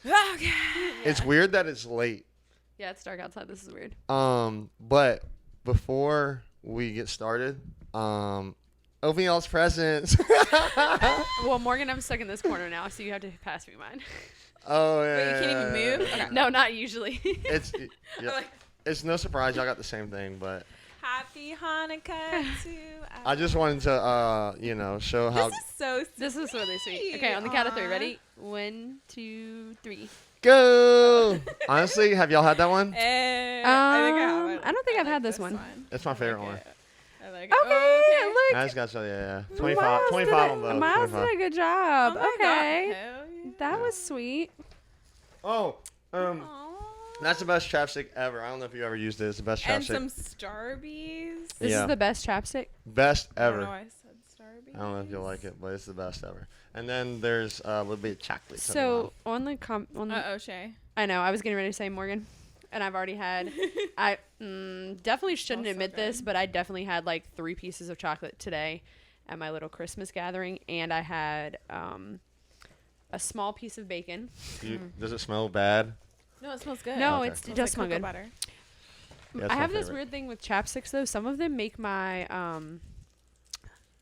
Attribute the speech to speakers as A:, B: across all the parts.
A: Okay.
B: It's weird that it's late.
C: Yeah, it's dark outside. This is weird.
B: But before we get started, open y'all's presents.
C: Well, Morgan, I'm stuck in this corner now, so you have to pass me mine.
B: Oh yeah.
A: Wait, you can't even move? Okay.
C: No, not usually.
B: It's yeah. It's no surprise y'all got the same thing, but
A: Happy Hanukkah to
B: I just wanted to show how
A: This is so sweet.
C: This is really sweet. Okay, on the count of 3. Ready? 1, 2, 3.
B: go. Honestly, have y'all had that one?
A: I think I have it.
C: I don't think I've
A: like
C: had this one.
B: It's my favorite one.
A: I like it.
C: Okay,
A: Oh,
B: I
C: look.
B: just got to yeah.
C: Miles
B: 25 on
C: did
B: both.
C: Miles
B: 25.
C: did a good job.
A: Oh my
C: Okay.
A: God. Hell yeah.
C: That was sweet.
B: Oh,
A: Aw.
B: that's the best chapstick ever. I don't know if you ever used it. It's the best
A: And
B: chapstick.
A: some Starbies.
C: This
B: Yeah.
C: is the best chapstick.
B: Best
A: I don't know
B: ever.
A: why I said Starbies.
B: I don't know if you'll like it, but it's the best ever. And then there's a little bit of chocolate.
C: So on the
A: Uh-oh, Shay.
C: I know I was getting ready to say Morgan, and I've already had. I definitely shouldn't
A: Smells so
C: admit this,
A: good.
C: but I definitely had like 3 pieces of chocolate today at my little Christmas gathering, and I had a small piece of bacon.
B: Does it smell bad?
A: No, it smells good.
C: No,
B: Okay.
C: it
A: Smells
C: does smell
A: like cocoa
C: good.
A: butter.
B: Yeah, it's
C: I
B: my
C: have this
B: favorite.
C: weird thing with chapsticks though. Some of them make my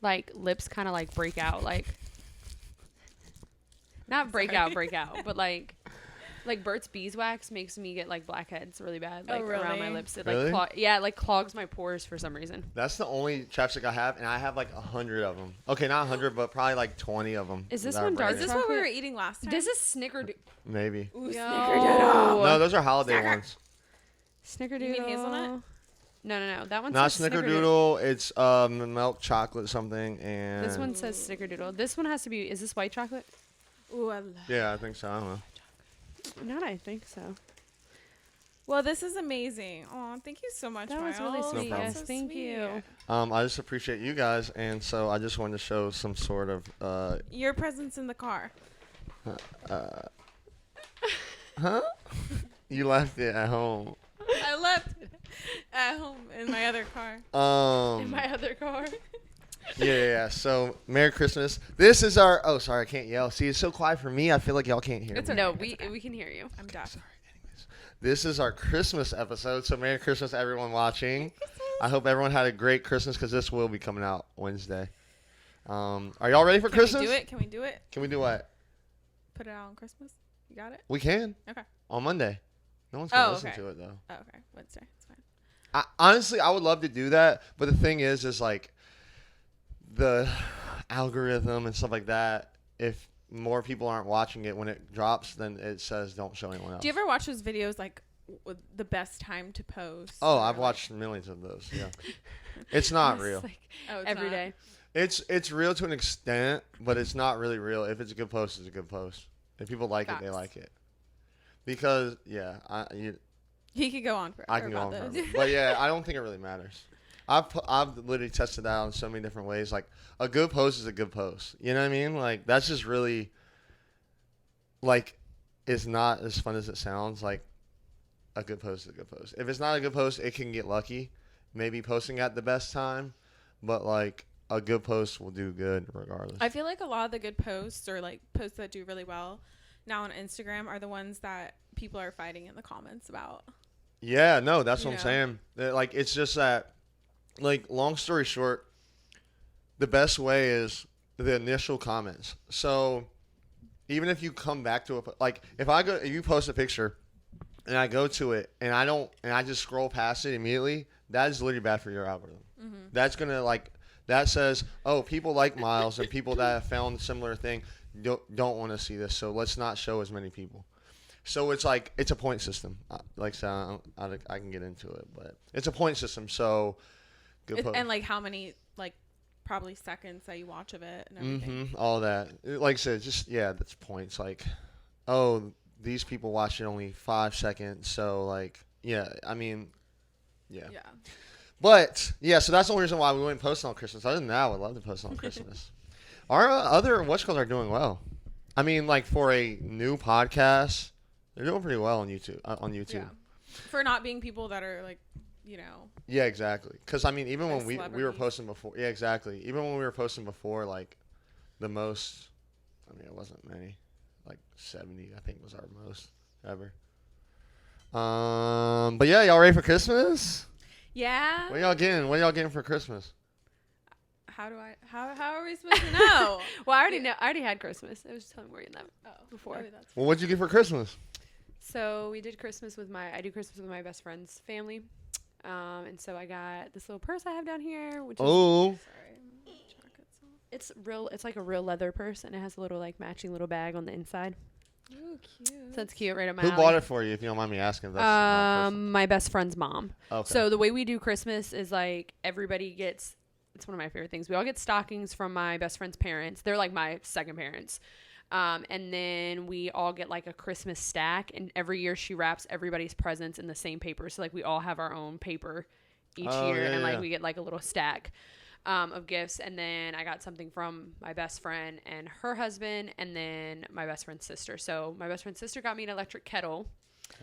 C: like lips kind of like break out, like not break out, but like Burt's Beeswax makes me get like blackheads really bad,
A: Oh,
C: like around my
A: really?
C: lips. It
B: Really?
C: like it like clogs my pores for some reason.
B: That's the only chapstick I have, and I have like 100 of them. Okay, not 100, but probably like 20 of them.
C: Is this
B: that are
C: one dark
B: branded.
A: Is this what we
C: chocolate?
A: were eating last time?
C: This is Snickerdoodle.
B: Maybe.
A: Ooh,
C: Yo.
A: Snickerdoodle.
B: No, those are holiday
A: Snicker.
B: ones.
C: Snickerdoodle.
A: You mean hazelnut?
C: No. That one
B: Not
C: says
B: Snickerdoodle. It's milk chocolate something, and
C: This one says Snickerdoodle. This one has to be. Is this white chocolate?
A: Ooh, I love.
B: Yeah, I think so. I don't know.
C: Not, I think so.
A: Well, this is amazing. Oh, thank you so much,
C: That was really
A: Miles.
C: sweet.
B: problem.
C: Yes,
A: That's so
C: thank
A: sweet.
C: you.
B: I just appreciate you guys, and so I just wanted to show some sort of
A: Your presence in the car.
B: huh? You left it at home.
A: I left it at home in my other car.
C: In my other car.
B: Yeah. So, Merry Christmas. This is our. Oh, sorry, I can't yell. See, it's so quiet for me. I feel like y'all can't hear
A: It's
B: me.
A: okay.
C: No,
A: It's okay.
C: we can hear you.
A: I'm deaf.
B: Sorry. Anyways, this is our Christmas episode. So, Merry Christmas, everyone watching. I hope everyone had a great Christmas because this will be coming out Wednesday. Are y'all ready for
A: Can
B: Christmas?
A: we do it? Can we do it?
B: Can we do what?
A: Put it out on Christmas? You got it?
B: We can.
A: Okay.
B: On Monday. No one's gonna
A: Oh,
B: listen
A: okay.
B: to it though.
A: Oh, okay. Wednesday. It's fine.
B: Honestly, I would love to do that, but the thing is like the algorithm and stuff like that. If more people aren't watching it when it drops, then it says don't show anyone else.
A: Do you ever watch those videos like with the best time to post?
B: Oh,
A: or,
B: I've
A: like-
B: watched millions of those. Yeah, it's not
C: It's
B: real.
C: like
A: Oh, it's
C: every
A: not.
C: day.
B: It's real to an extent, but it's not really real. If it's a good post, it's a good post. If people like it, they
A: Facts.
B: like it. Because
A: He could go on forever.
B: I can go on
A: about
B: forever.
A: this.
B: But yeah, I don't think it really matters. I've literally tested that out in so many different ways. Like a good post is a good post. You know what I mean? Like that's just really like it's not as fun as it sounds. Like a good post is a good post. If it's not a good post, it can get lucky. Maybe posting at the best time, but like a good post will do good regardless.
A: I feel like a lot of the good posts or like posts that do really well now on Instagram are the ones that people are fighting in the comments about.
B: Yeah, no, that's
A: You
B: what I'm
A: know?
B: saying. Like, it's just that, like, long story short, the best way is the initial comments. So, even if you come back to it, like, if you post a picture and I go to it and I just scroll past it immediately, that is literally bad for your algorithm.
A: Mm-hmm.
B: That's gonna, like, that says, oh, people like Miles and people that have found a similar thing don't want to see this, so let's not show as many people. So it's like it's a point system. Like so I can get into it, but it's a point system. So good post.
A: And like how many like probably seconds that you watch of it and everything.
B: All that. Like I said, just that's points. Like, oh, these people watch it only 5 seconds. So like, yeah, I mean, yeah.
A: Yeah.
B: But yeah, so that's the only reason why we wouldn't post on Christmas. Other than that, I would love to post on Christmas. Our other what's-calls are doing well. I mean, like for a new podcast, they're doing pretty well on YouTube.
A: Yeah. For not being people that are like, you know.
B: Yeah, exactly. Because I mean, even
A: Like
B: when we were
A: celebrities.
B: posting before, yeah, exactly. Even when we were posting before, like the most, I mean, it wasn't many. like 70. I think was our most ever. But yeah, y'all ready for Christmas?
A: Yeah.
B: What y'all getting? What y'all getting for Christmas?
A: How are we supposed to know?
C: Well, I already know. I already had Christmas. I was just telling Morgan that before.
A: maybe that's
B: Well, what'd you get for Christmas?
C: So we did Christmas with I do Christmas with my best friend's family. And so I got this little purse I have down here, which is,
B: Oh,
A: sorry.
C: it's like a real leather purse, and it has a little like matching little bag on the inside.
A: Ooh, cute.
C: So it's cute, right up my
B: who
C: alley.
B: bought it for you? If you don't mind me asking. If that's not personal.
C: My best friend's mom.
B: Okay.
C: So the way we do Christmas is like everybody gets. It's one of my favorite things. We all get stockings from my best friend's parents. They're like my second parents. And then we all get like a Christmas stack, and every year she wraps everybody's presents in the same paper. So like we all have our own paper each year, and like we get like a little stack of gifts. And then I got something from my best friend and her husband, and then my best friend's sister. So my best friend's sister got me an electric kettle,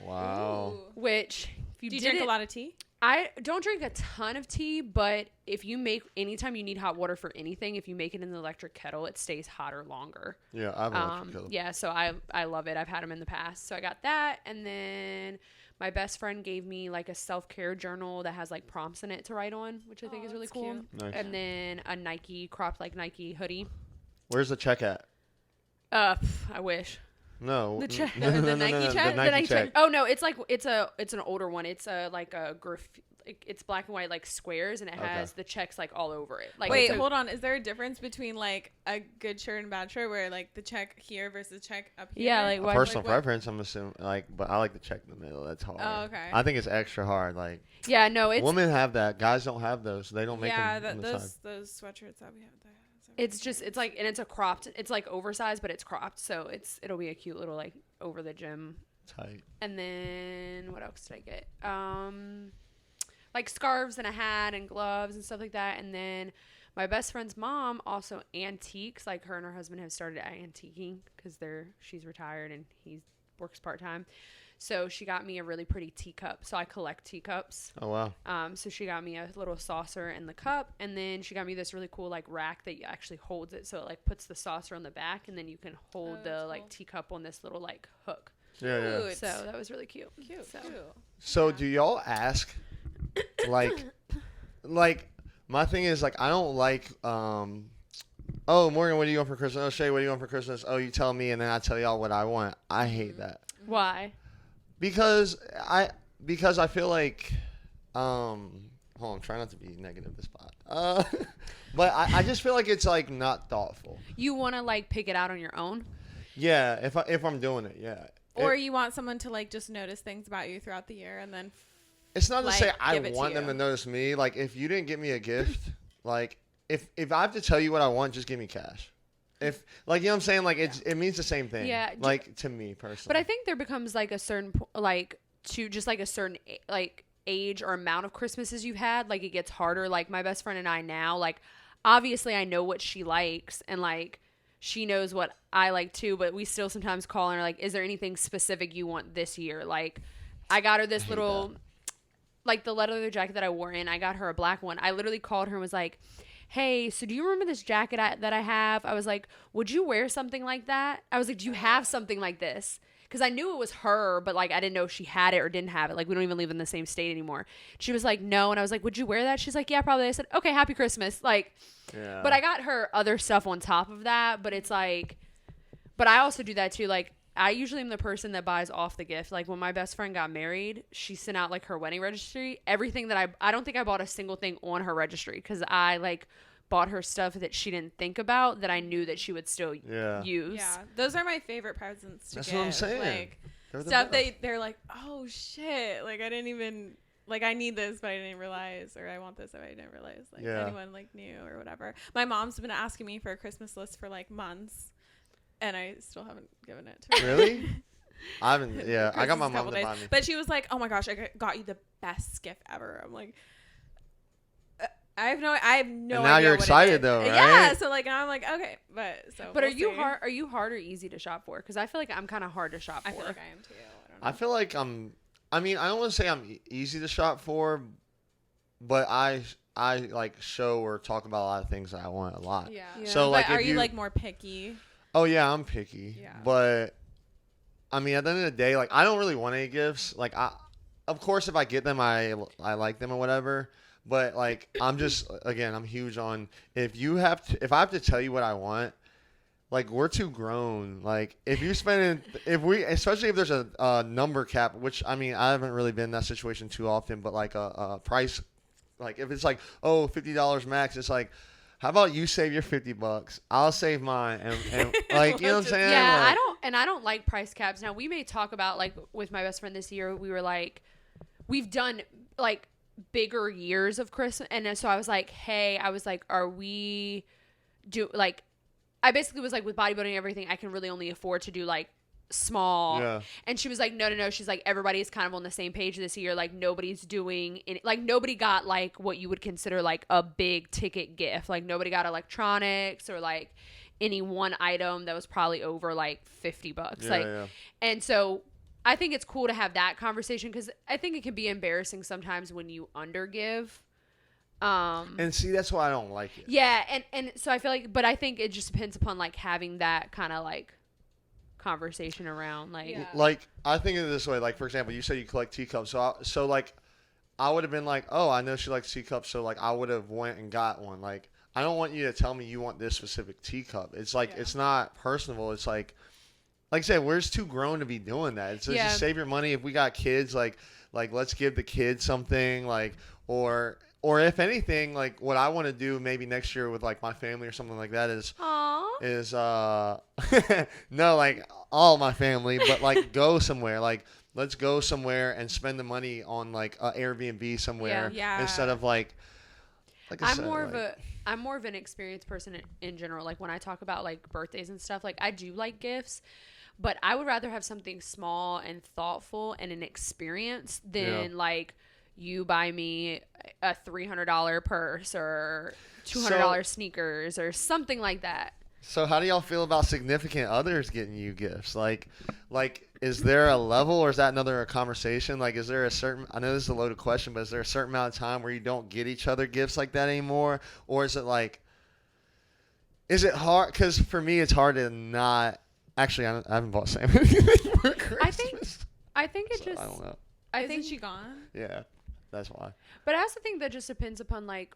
B: Wow.
A: Ooh.
C: which if you
A: Do you
C: did
A: drink
C: it,
A: a lot of tea?
C: I don't drink a ton of tea, but if you make anytime you need hot water for anything, if you make it in the electric kettle, it stays hotter longer.
B: Yeah, I have an electric kettle.
C: Yeah, so I love it. I've had them in the past. So I got that, and then my best friend gave me like a self-care journal that has like prompts in it to write on, which I think is really
A: that's
C: cool.
A: cute.
B: Nice.
C: And then a Nike cropped like Nike hoodie.
B: Where's the check at?
C: I wish.
B: No.
C: The check,
B: no, no,
C: the
B: no, no,
C: Nike
B: no,
C: check,
B: the Nike check.
C: Oh no, it's like it's an older one. It's like a it's black and white like squares, and it has the checks like all over it. Like
A: Wait,
C: it's a-
A: hold on. Is there a difference between like a good shirt and bad shirt, where like the check here versus check up here?
C: Yeah, like
B: A
C: what?
B: personal
A: what-
B: preference, I'm assuming. But I like the check in the middle. That's hard.
A: Oh, okay.
B: I think it's extra hard. Like
C: Yeah, no, it's
B: women have that. Guys don't have those. They don't make
A: yeah,
B: them on the side.
A: those sweatshirts that we have.
C: it's like, and it's a cropped. It's like oversized, but it's cropped, so it'll be a cute little like over the gym.
B: Tight.
C: And then what else did I get? Like scarves and a hat and gloves and stuff like that. And then my best friend's mom also antiques. Like her and her husband have started antiquing because she's retired and he works part time. So she got me a really pretty teacup. So I collect teacups.
B: Oh wow.
C: So she got me a little saucer and the cup, and then she got me this really cool like rack that actually holds it. So it like puts the saucer on the back, and then you can hold the
A: that's
C: like
A: cool.
C: teacup on this little like hook.
B: Yeah, yeah.
A: Cute.
C: So that was really cute.
A: Cute.
C: So.
A: Cute.
B: So
A: Yeah.
B: do y'all ask, like my thing is like I don't like oh Morgan, what are you going for Christmas? Oh Shay, what are you going for Christmas? Oh, you tell me and then I tell y'all what I want. I hate that
C: Why?
B: because I feel like hold on, try not to be negative this spot. But I just feel like it's like not thoughtful.
C: You want to like pick it out on your own?
B: Yeah, if I'm doing it, yeah.
A: Or you want someone to like just notice things about you throughout the year, and then
B: It's not to
A: like,
B: say I
A: give it to
B: want them
A: you.
B: to notice me. Like, if you didn't get me a gift, like, if I have to tell you what I want, just give me cash. If, like, you know what I'm saying? Like, it means the same thing.
C: Yeah.
B: Like, to me, personally.
C: But I think there becomes like a certain like to just like a certain like age or amount of Christmases you've had, like it gets harder. Like my best friend and I now, like obviously I know what she likes and like she knows what I like too, but we still sometimes call her like, is there anything specific you want this year? Like I got her this little like the leather jacket that I wore in. I got her a black one. I literally called her and was like, hey, so do you remember this jacket that I have? I was like, would you wear something like that? I was like, do you have something like this? Because I knew it was her, but like I didn't know if she had it or didn't have it. Like we don't even live in the same state anymore. She was like, no. And I was like, would you wear that? She's like, yeah, probably. I said, okay, happy Christmas. Like,
B: Yeah.
C: but I got her other stuff on top of that. But it's like, but I also do that too. Like I usually am the person that buys off the gift. Like when my best friend got married, she sent out like her wedding registry. Everything that I don't think I bought a single thing on her registry because I like bought her stuff that she didn't think about that I knew that she would still use.
A: yeah, those are my favorite presents to
B: That's
A: give.
B: what I'm saying.
A: Like
B: They're the
A: stuff
B: best.
A: they're like, oh shit, like I didn't even like I need this, but I didn't realize, or I want this, but I didn't realize. Like
B: Yeah.
A: anyone like knew or whatever. My mom's been asking me for a Christmas list for like months, and I still haven't given it to her.
B: Really? I haven't. Yeah, I got my
A: Christmas
B: mom
A: couple
B: to
A: days.
B: buy me.
A: But she was like, "Oh my gosh, I got you the best gift ever." I'm like, I have no
B: And now
A: idea
B: you're
A: what it
B: excited
A: is.
B: though,
A: Yeah,
B: right?
A: so like now I'm like, okay, but
C: But
A: we'll
C: are you
A: see.
C: hard? Are you hard or easy to shop for? Because I feel like I'm kind of hard to shop for.
A: I feel like I am too. I don't know.
B: I feel like I mean, I don't want to say I'm easy to shop for, but I like show or talk about a lot of things that I want a lot.
A: yeah.
C: Yeah.
B: So
A: But
B: like,
A: are
B: if
A: you like more picky?
B: Oh yeah, I'm picky.
A: Yeah.
B: But I mean, at the end of the day, like I don't really want any gifts. Like of course, if I get them, I like them or whatever. But like I'm just again, I'm huge on if I have to tell you what I want. Like we're too grown. Like if you spend especially if there's a number cap, which I mean I haven't really been in that situation too often, but like a price, like if it's like $50 max, it's like, how about you save your $50? I'll save mine, and like you know what I'm saying?
C: Yeah,
B: Like,
C: I don't like price caps. Now we may talk about like with my best friend this year, we were like, we've done like bigger years of Christmas, and then so I was like, hey, are we like. I basically was like, with bodybuilding and everything, I can really only afford to do like small.
B: Yeah.
C: And she was like, no. She's like, everybody's kind of on the same page this year. Like nobody's doing like nobody got like what you would consider like a big ticket gift. Like nobody got electronics or like any one item that was probably over like $50.
B: Yeah.
C: And so I think it's cool to have that conversation because I think it can be embarrassing sometimes when you undergive.
B: And see, that's why I don't like it.
C: Yeah, and so I feel like, but I think it just depends upon like having that kind of like conversation around like.
A: Yeah.
B: Like I think of it this way. Like for example, you said you collect teacups, so like I would have been like, oh, I know she likes teacups, so like I would have went and got one. Like I don't want you to tell me you want this specific teacup. It's like it's not personable. It's like I said, we're just too grown to be doing that. It's just save your money. If we got kids, like let's give the kids something, like or if anything, like what I want to do maybe next year with like my family or something like that is no, like all my family, but like go somewhere. Like let's go somewhere and spend the money on like a Airbnb somewhere instead of like I said,
C: I'm more of an experienced person in general. Like when I talk about like birthdays and stuff, like I do like gifts, but I would rather have something small and thoughtful and an experience than like you buy me a $300 purse or $200 sneakers or something like that.
B: So how do y'all feel about significant others getting you gifts? Like is there a level, or is that another conversation? Like is there a certain, I know this is a loaded question, but is there a certain amount of time where you don't get each other gifts like that anymore? Or is it like, is it hard? Because for me, it's hard to not, actually, I haven't bought Sam anything for Christmas.
C: I think it
B: so
C: just,
B: I don't know.
A: Isn't she gone?
B: Yeah. That's why.
C: But I also think that just depends upon like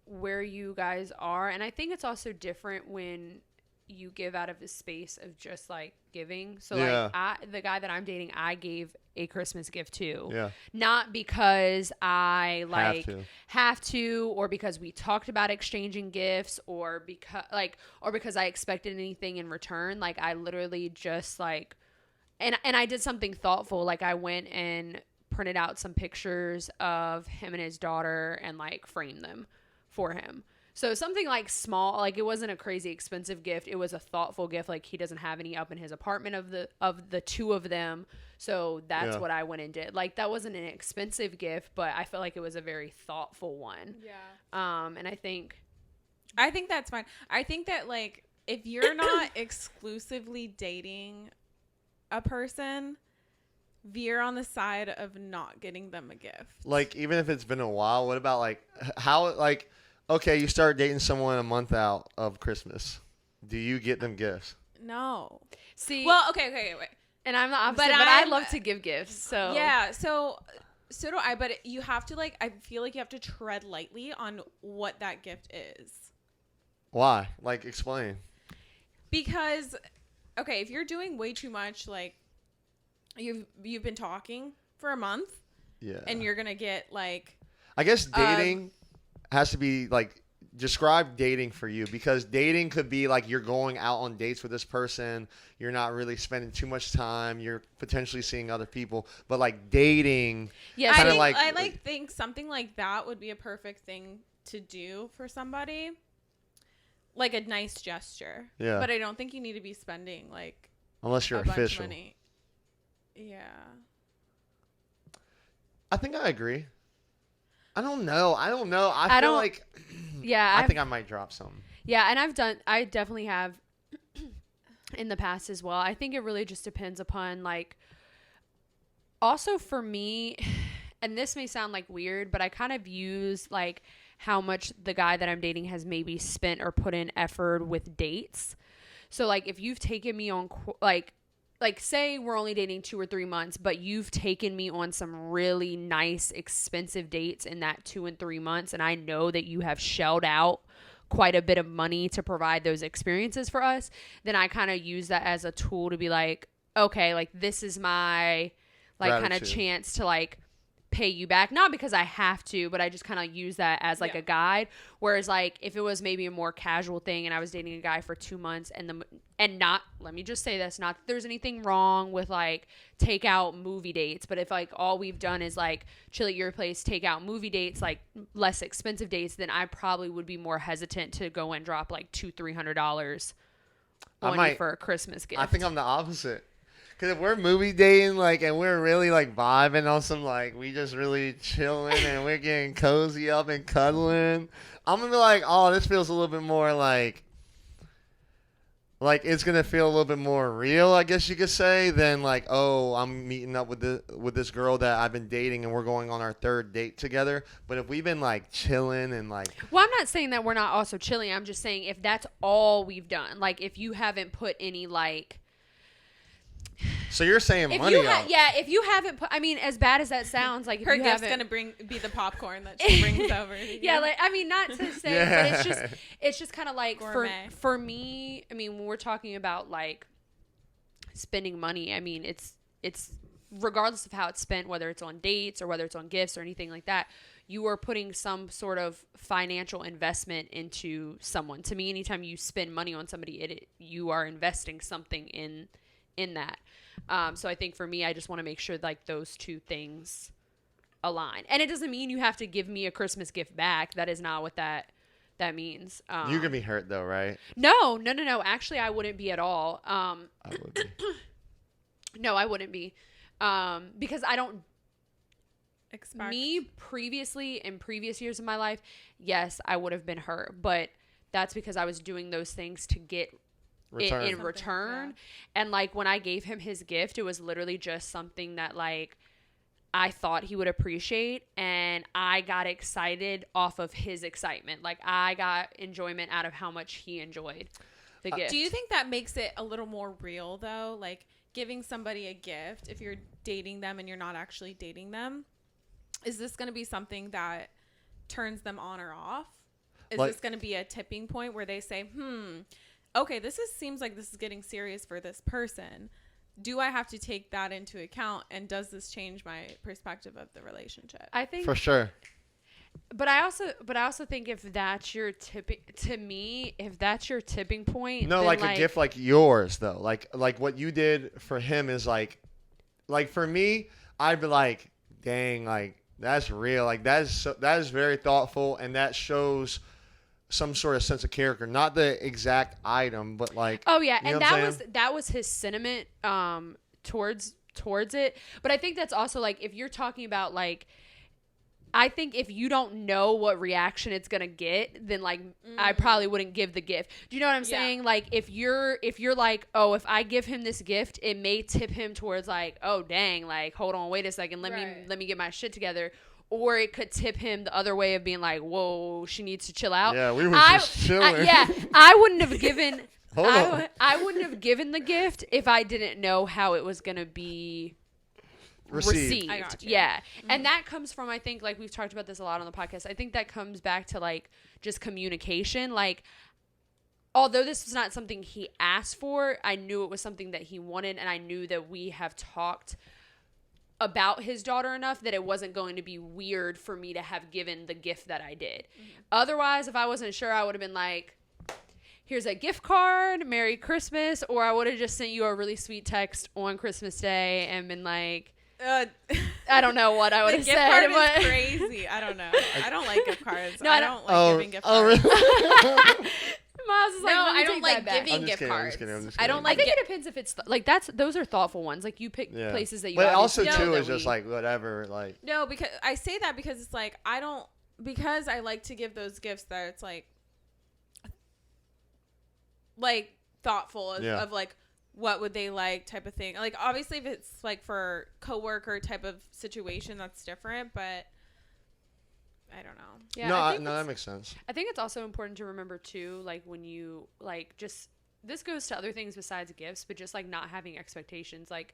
C: where you guys are, and I think it's also different when you give out of the space of just like giving. So like the guy that I'm dating, I gave a Christmas gift to.
B: Yeah.
C: Not because I like have to or because we talked about exchanging gifts or because I expected anything in return. Like I literally just like and I did something thoughtful. Like I went and printed out some pictures of him and his daughter and like framed them for him. So something like small, like it wasn't a crazy expensive gift. It was a thoughtful gift. Like he doesn't have any up in his apartment of the two of them. So that's what I went and did. Like that wasn't an expensive gift, but I felt like it was a very thoughtful one.
A: Yeah.
C: And I think
A: that's fine. I think that like if you're not exclusively dating a person, veer on the side of not getting them a gift.
B: Like even if it's been a while, what about like how like okay, you start dating someone a month out of Christmas. Do you get them gifts?
A: No.
C: See.
A: Well, okay, wait.
C: And I'm the opposite, but I love to give gifts. So
A: yeah, so do I. But you have to like. I feel like you have to tread lightly on what that gift is.
B: Why? Like explain.
A: Because, okay, if you're doing way too much, like you've been talking for a month, and you're gonna get like.
B: I guess dating has to be like, describe dating for you, because dating could be like you're going out on dates with this person, you're not really spending too much time, you're potentially seeing other people, but like dating,
A: I think something like that would be a perfect thing to do for somebody, like a nice gesture.
B: Yeah,
A: but I don't think you need to be spending like
B: unless you're official.
A: Bunch of money. Yeah,
B: I think I agree. I don't know. I feel like I think I might drop something.
C: Yeah, and I definitely have in the past as well. I think it really just depends upon like, also for me, and this may sound like weird, but I kind of use like how much the guy that I'm dating has maybe spent or put in effort with dates. So like if you've taken me on like say we're only dating 2 or 3 months, but you've taken me on some really nice expensive dates in that 2 and 3 months, and I know that you have shelled out quite a bit of money to provide those experiences for us, then I kind of use that as a tool to be like, okay, like this is my like kind of
B: Gratitude.
C: chance to like pay you back, not because I have to, but I just kind of use that as like a guide. Whereas like if it was maybe a more casual thing and I was dating a guy for 2 months and not, let me just say this, not that there's anything wrong with like take out movie dates, but if like all we've done is like chill at your place, take out movie dates, like less expensive dates, then I probably would be more hesitant to go and drop like $200-$300 on you for a Christmas gift.
B: I think I'm the opposite. Because if we're movie dating, like, and we're really, like, vibing on some, like, we just really chilling and we're getting cozy up and cuddling, I'm going to be like, oh, this feels a little bit more like it's going to feel a little bit more real, I guess you could say, than, like, oh, I'm meeting up with this girl that I've been dating and we're going on our 3rd date together. But if we've been, like, chilling and, like...
C: Well, I'm not saying that we're not also chilling. I'm just saying if that's all we've done, like, if you haven't put any, like...
B: So you're saying
C: If
B: money
C: you
B: out.
C: yeah, if you haven't put, I mean, as bad as that sounds, like if
A: Her
C: you
A: gift's
C: haven't,
A: gonna be the popcorn that she brings over. To you.
C: yeah, like I mean, not to say,
B: Yeah.
C: but it's just kind of like
A: Gourmet.
C: for me. I mean, when we're talking about like spending money, I mean, it's regardless of how it's spent, whether it's on dates or whether it's on gifts or anything like that, you are putting some sort of financial investment into someone. To me, anytime you spend money on somebody, you are investing something in that. So I think for me, I just want to make sure like those two things align. And it doesn't mean you have to give me a Christmas gift back. That is not what that means.
B: You can be hurt, though, right?
C: No. Actually, I wouldn't be at all.
B: I would be.
C: No, I wouldn't be. Because I don't...
A: Expect.
C: Me, previously, in previous years of my life, yes, I would have been hurt. But that's because I was doing those things to get...
B: Return.
C: in return. And like when I gave him his gift, it was literally just something that like I thought he would appreciate, and I got excited off of his excitement. Like I got enjoyment out of how much he enjoyed the gift.
A: Do you think that makes it a little more real though? Like giving somebody a gift, if you're dating them and you're not actually dating them, is this going to be something that turns them on or off? Is
B: Like-
A: this going to be a tipping point where they say, okay, seems like this is getting serious for this person. Do I have to take that into account? And does this change my perspective of the relationship?
C: I think
B: For sure.
C: But I also think if that's your tipping point,
B: No,
C: then
B: like a gift like yours, though. Like what you did for him is like for me, I'd be like, dang, like that's real. Like that is very thoughtful, and that shows some sort of sense of character. Not the exact item, but like.
C: Oh yeah,
B: you know
C: and
B: what I'm saying?
C: that was his sentiment towards it. But I think that's also like if you're talking about like, I think if you don't know what reaction it's gonna get, then like I probably wouldn't give the gift. Do you know what I'm saying? Like if you're like, oh, if I give him this gift, it may tip him towards like, oh dang, like hold on, wait a second, let me get my shit together. Or it could tip him the other way of being like, whoa, she needs to chill out.
B: Yeah, we were just chilling.
C: I wouldn't have given.
B: Hold on.
C: I wouldn't have given the gift if I didn't know how it was gonna be received.
A: I got you.
C: Yeah. And that comes from, I think, like we've talked about this a lot on the podcast. I think that comes back to like just communication. Like, although this was not something he asked for, I knew it was something that he wanted, and I knew that we have talked about his daughter enough that it wasn't going to be weird for me to have given the gift that I did. Otherwise, if I wasn't sure, I would have been like, here's a gift card, Merry Christmas, or I would have just sent you a really sweet text on Christmas Day and been like, I don't know what I would have
A: gift
C: said.
A: card
C: But
A: is crazy. I don't know. I don't like gift cards.
C: No,
A: I
C: I
A: don't
C: don't-
A: like giving gift cards.
B: Really?
C: Miles is like,
A: No,
C: let me
A: I don't
C: take
A: like
C: that back.
A: giving
B: I'm just
A: gift
B: kidding, I'm
A: cards.
B: just kidding, I'm just
A: I don't
B: kidding.
C: I
A: like
C: think
A: it.
C: it depends if it's like those are thoughtful ones. Like you pick
B: Yeah.
C: places that you.
B: But also
C: obviously know
B: too
C: that
B: is just
C: we-
B: like whatever, like.
A: No, because I say that because it's like because I like to give those gifts that it's like thoughtful of like what would they like type of thing. Like obviously if it's like for coworker type of situation, that's different, but I don't know.
C: Yeah,
B: no,
C: I think
B: that makes sense.
C: I think it's also important to remember too, like when you like just this goes to other things besides gifts, but just like not having expectations. Like,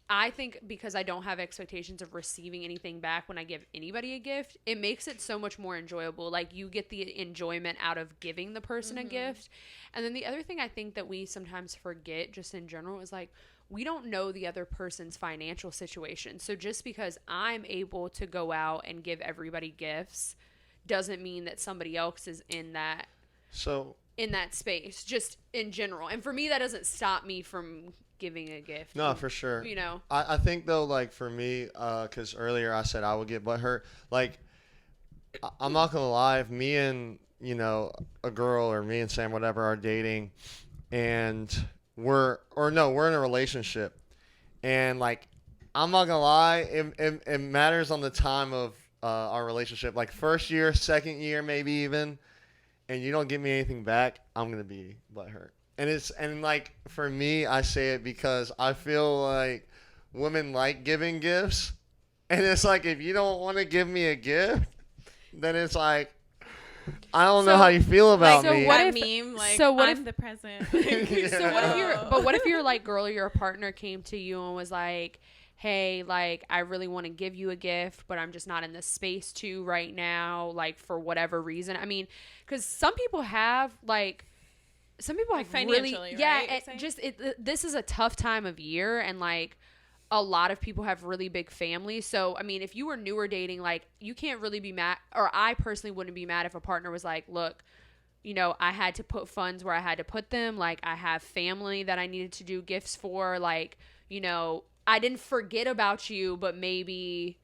C: I think because I don't have expectations of receiving anything back when I give anybody a gift, it makes it so much more enjoyable. Like, you get the enjoyment out of giving the person a gift. And then the other thing I think that we sometimes forget just in general is like, we don't know the other person's financial situation. So just because I'm able to go out and give everybody gifts doesn't mean that somebody else is in that space, just in general. And for me, that doesn't stop me from giving a gift.
B: No, for sure.
C: You know,
B: I think though, like for me, because earlier I said I would get butthurt. Like, I'm not gonna lie, if me and a girl or me and Sam whatever are dating, and we're in a relationship, and like I'm not gonna lie, it matters on the time of our relationship. Like first year, second year, maybe even, and you don't give me anything back, I'm gonna be butthurt. And like for me, I say it because I feel like women like giving gifts, and it's like if you don't want to give me a gift, then it's like I don't know how you feel about me.
A: So what meme? Like,
C: so what
A: I'm the present.
B: Yeah.
C: So what if what if your like girl or your partner came to you and was like, hey, like, I really want to give you a gift, but I'm just not in the space to right now, like, for whatever reason. I mean, because some people have
A: financially,
C: really,
A: right?
C: yeah, this is a tough time of year, and like a lot of people have really big families. So I mean, if you were newer dating, like, you can't really be mad, or I personally wouldn't be mad if a partner was like, look, I had to put funds where I had to put them. Like, I have family that I needed to do gifts for. Like, I didn't forget about you, but maybe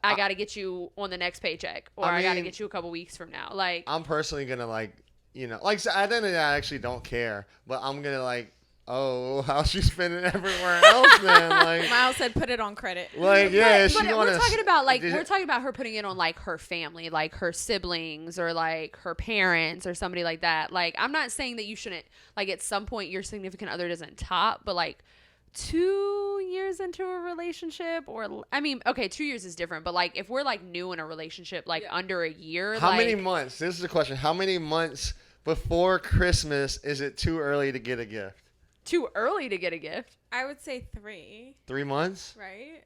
C: I got to get you on the next paycheck, or I got to get you a couple weeks from now. Like,
B: I'm personally gonna like so at the end of the day, I actually don't care, but I'm gonna like, oh, how's she spending everywhere else then? Like,
A: Miles said, put it on credit.
B: like, yeah,
C: but we're talking about her putting it on like her family, like her siblings or like her parents or somebody like that. Like, I'm not saying that you shouldn't, like, at some point your significant other doesn't top, but like 2 years into a relationship, or I mean, okay, 2 years is different, but like if we're like new in a relationship, like under a year,
B: how many months? This is the question. How many months before Christmas is it too early to get a gift?
C: Too early to get a gift?
A: I would say 3.
B: 3 months?
A: Right?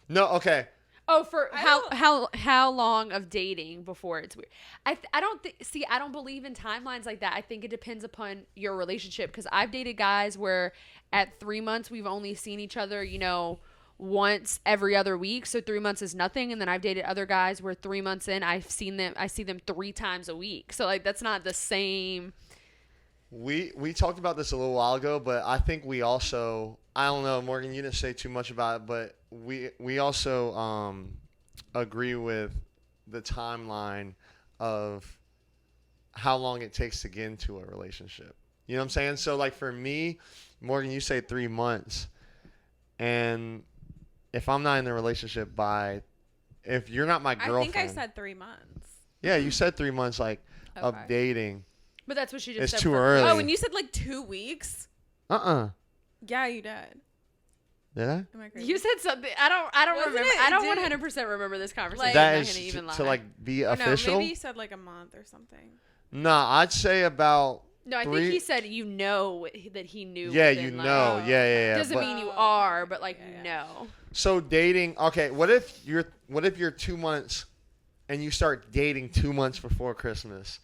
B: No, okay.
C: Oh, for how long of dating before it's weird? I don't believe in timelines like that. I think it depends upon your relationship, because I've dated guys where at 3 months we've only seen each other, once every other week, so 3 months is nothing. And then I've dated other guys where 3 months in I see them 3 times a week. So like that's not the same.
B: We talked about this a little while ago, but I think we also, I don't know, Morgan, you didn't say too much about it, but we also agree with the timeline of how long it takes to get into a relationship. You know what I'm saying? So like for me, Morgan, you say 3 months, and if I'm not in the relationship if you're not my girlfriend.
A: I think I said 3 months.
B: Yeah, you said 3 months of
A: Okay.
B: dating.
C: But that's what she just
B: It's
C: said.
B: too early.
A: Oh, and you said like 2 weeks? Yeah, you did.
B: Did I?
A: Am I crazy?
C: You said something. I don't
A: Wasn't
C: remember.
A: it?
C: I don't
A: It didn't-
C: 100% remember this conversation.
A: Like-
B: That
C: I'm
B: is
C: not gonna even lie.
B: to like be
A: Oh,
B: official?
A: no, maybe you said like a month or something.
B: Nah, I'd say about
C: No, I think he said that he knew.
B: Yeah,
C: within,
B: you
C: like,
B: know. Yeah.
C: Doesn't
B: But-
C: mean you are, but like
A: Yeah.
C: you know.
B: So dating, okay, what if you're 2 months and you start dating 2 months before Christmas?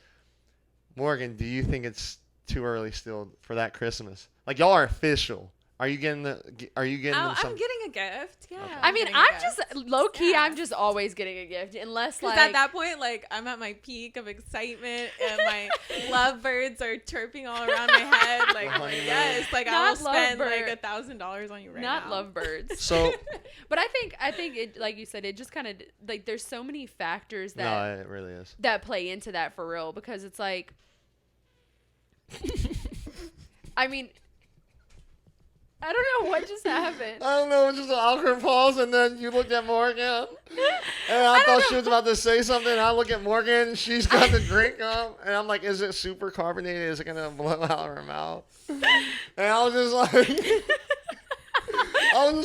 B: Morgan, do you think it's too early still for that Christmas? Like, y'all are official. Are you getting them
A: I'm
B: some?
A: getting a gift. Yeah.
B: Okay.
C: I mean,
A: getting a
C: I'm
A: gift.
C: just low key.
A: Yeah.
C: I'm just always getting a gift, unless
A: Because
C: like
A: at that point, like, I'm at my peak of excitement and my lovebirds are chirping all around my head. Like,
B: honeymoon.
A: yes, like, I
C: Not
A: will spend
C: lovebird.
A: like $1,000 on you right
C: not
A: now.
C: lovebirds.
B: So
C: But I think it, like you said, it just kind of like there's so many factors that
B: no, it really is.
C: that play into that for real, because it's like I mean, I don't know what just happened.
B: I don't know, it's just an awkward pause, and then you looked at Morgan, and I thought she was about to say something. And I look at Morgan, and she's got the drink up, and I'm like, is it super carbonated? Is it going to blow out her mouth? And I was just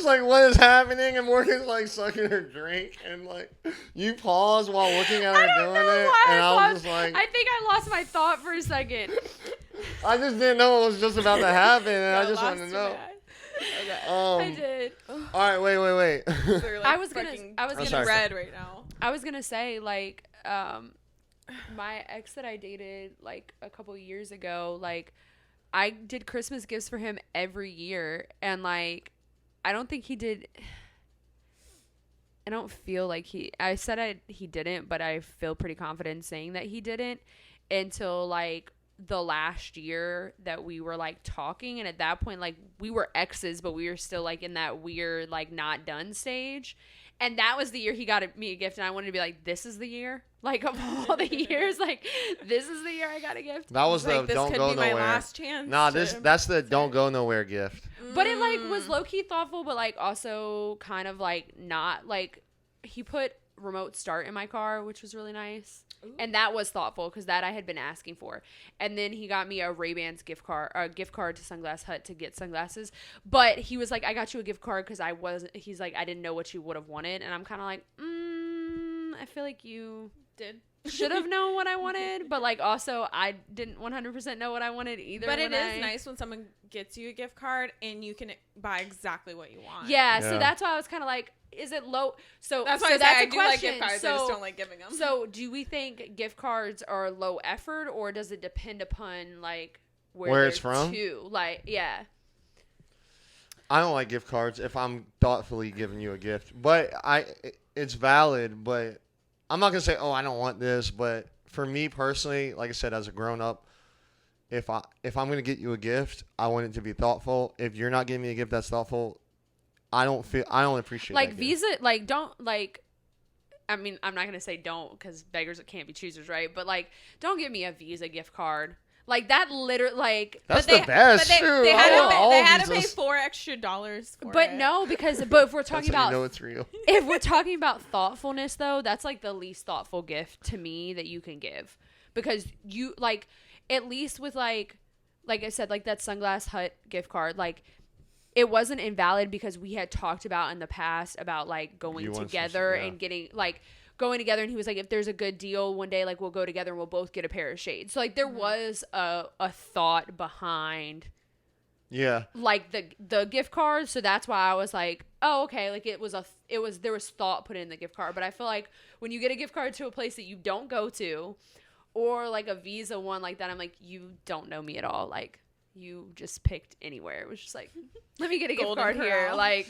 B: like, what is happening? And Morgan's like sucking her drink, and like, you pause while looking at her doing it, and I was just like,
C: I think I lost my thought for a second.
B: I just didn't know what was just about to happen, and I
A: Got
B: just
A: lost
B: wanted to know.
A: in that. Okay.
C: I did.
B: All right, wait.
A: So you're, like,
C: I was gonna
B: I'm sorry.
A: red right now.
C: I was gonna say, like, my ex that I dated, like, a couple years ago, like, I did Christmas gifts for him every year, and, like, I don't think he did. I don't feel like I said he didn't, but I feel pretty confident saying that he didn't until, like, the last year that we were, like, talking. And at that point, like, we were exes, but we were still, like, in that weird, like, not done stage. And that was the year he got me a gift, and I wanted to be like, this is the year? Like, of all the years, like, this is the year I got a gift?
B: That was the
A: Like, this
B: don't
A: could
B: go
A: be my
B: nowhere.
A: last chance.
B: Nah,
A: to-
B: that's the don't go nowhere gift.
C: But it, like, was low-key thoughtful, but, like, also kind of, like, not, like, he put remote start in my car, which was really nice. Ooh. And that was thoughtful, because that I had been asking for. And then he got me a Ray-Bans gift card to Sunglass Hut to get sunglasses. But he was like, I got you a gift card because he's like, I didn't know what you would have wanted. And I'm kind of like, I feel like you should have known what I wanted, but, like, also I didn't 100% know what I wanted either.
A: But it is nice when someone gets you a gift card and you can buy exactly what you want.
C: Yeah, so that's why I was kind of like, is it low? So
A: that's why I do like gift cards. I just don't like giving them.
C: So do we think gift cards are low effort, or does it depend upon, like, where
B: it's from?
C: Like, yeah.
B: I don't like gift cards if I'm thoughtfully giving you a gift, but it's valid. But I'm not gonna say, oh, I don't want this. But for me personally, like I said, as a grown up, if I'm gonna get you a gift, I want it to be thoughtful. If you're not giving me a gift that's thoughtful, I don't appreciate
C: Like,
B: that
C: Visa,
B: gift.
C: like, don't, like, I mean, I'm not gonna say don't, because beggars can't be choosers, right? But, like, don't give me a Visa gift card. Like, that literally, like,
B: That's the best.
A: But
B: Shoot,
A: they
B: I want all
A: had to pay
B: Visas.
A: $4 extra for
C: but
A: it.
C: no, because, but if we're talking
B: That's how
C: about,
B: you know it's real.
C: if we're talking about thoughtfulness, though, that's, like, the least thoughtful gift to me that you can give, because you, like, at least with, like I said, like, that Sunglass Hut gift card, like, it wasn't invalid because we had talked about in the past about, like, going together and getting, like, going together. And he was like, if there's a good deal one day, like, we'll go together and we'll both get a pair of shades. So, like, there was a thought behind, like, the gift card. So that's why I was like, oh, okay. Like, there was thought put in the gift card. But I feel like when you get a gift card to a place that you don't go to, or, like, a Visa one like that, I'm like, you don't know me at all. Like, you just picked anywhere. It was just like, let me get a gift
A: Golden
C: card here.
A: Corral.
C: Like,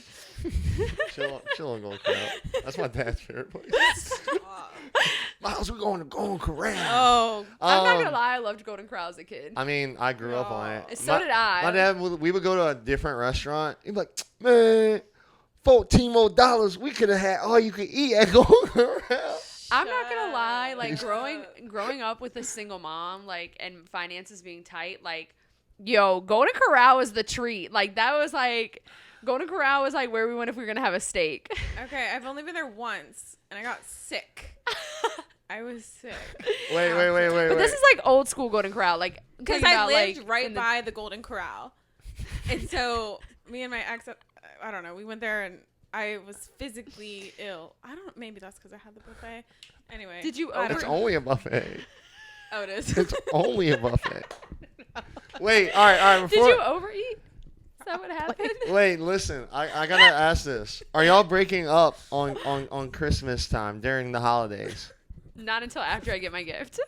B: chill on Golden Corral. That's my dad's favorite place. Miles, we're going to Golden Corral.
A: Oh,
C: I'm not gonna lie, I loved Golden Corral as a kid.
B: I mean, I grew up on it.
C: So did I.
B: My dad, we would go to a different restaurant. He'd be like, man, $14 more, we could have had all you could eat at Golden Corral.
C: I'm not gonna lie, like, growing up with a single mom, like, and finances being tight, like, yo, Golden Corral was the treat. Like, that was like, Golden Corral was like where we went if we were gonna have a steak.
A: okay. I've only been there once, and I got sick. I was sick.
B: Wait.
C: But this is like old school Golden Corral, like,
A: Because I lived right by the Golden Corral, and so me and my ex, I don't know, we went there and I was physically ill. Maybe that's because I had the buffet. Anyway,
C: Did you
B: It's only a buffet.
A: Oh, it is.
B: It's only a buffet. Wait, all right.
C: Did you overeat? Is that what happened?
B: Wait, listen. I gotta ask this: are y'all breaking up on Christmas time during the holidays?
C: Not until after I get my gift.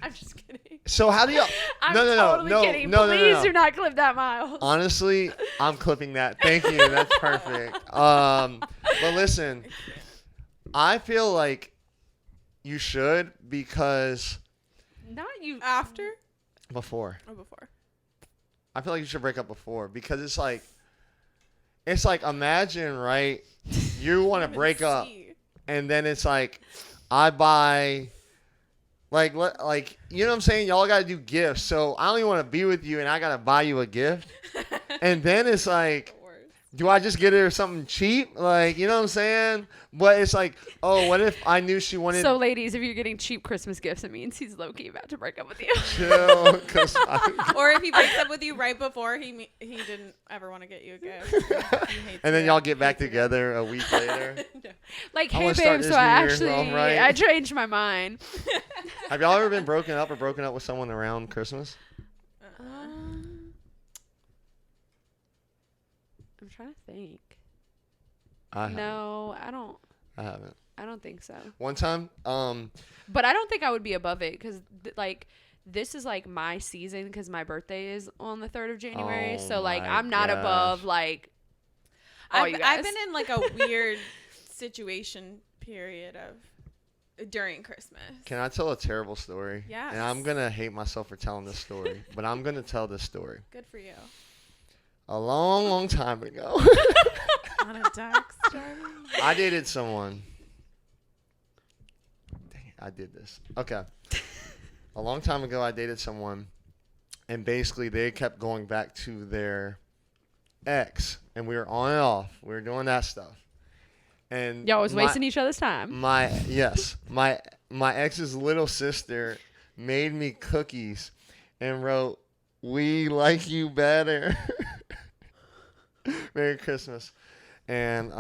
C: I'm just kidding.
B: So how do y'all?
C: I'm
B: No,
C: totally kidding. Please do not clip that, Miles.
B: Honestly, I'm clipping that. Thank you. That's perfect. But listen, I feel like you should, because
C: Not you.
A: After?
B: before.
A: Or before?
B: I feel like you should break up before, because it's like imagine, right? You want to break up, and then it's like I buy. Like, you know what I'm saying? Y'all got to do gifts. So I don't even want to be with you, and I got to buy you a gift. And then it's like, do I just get her something cheap? Like, you know what I'm saying? But it's like, oh, what if I knew she wanted...
C: So, ladies, if you're getting cheap Christmas gifts, it means he's low-key about to break up with you.
B: Chill, 'cause
A: Or if he breaks up with you right before he didn't ever want to get you a gift.
B: and then y'all get back together a week later.
A: No.
C: Like,
B: I
C: hey,
B: wanna start
C: babe,
B: this
C: so I
B: new year
C: actually,
B: off right.
C: I changed my mind.
B: Have y'all ever been broken up with someone around Christmas?
C: I'm trying to think.
B: I haven't.
C: No, I don't.
B: I haven't.
C: I don't think so.
B: One time,
C: But I don't think I would be above it because, like, this is, like, my season because my birthday is on the 3rd of January.
B: Oh
C: So, like,
B: my
C: I'm not
B: gosh.
C: above, like, all you
A: I've
C: guys.
A: been in like a weird situation period of during Christmas.
B: can I tell a terrible story?
A: Yes.
B: And I'm gonna hate myself for telling this story, but I'm gonna tell this story.
A: Good for you.
B: A long, long time ago,
A: On a dark story.
B: I dated someone. Dang it, I did this. Okay. A long time ago, I dated someone, and basically they kept going back to their ex, and we were on and off. We were doing that stuff. And
C: Y'all was
B: my-
C: wasting each other's time.
B: my ex's little sister made me cookies and wrote, "We like you better." Merry Christmas. And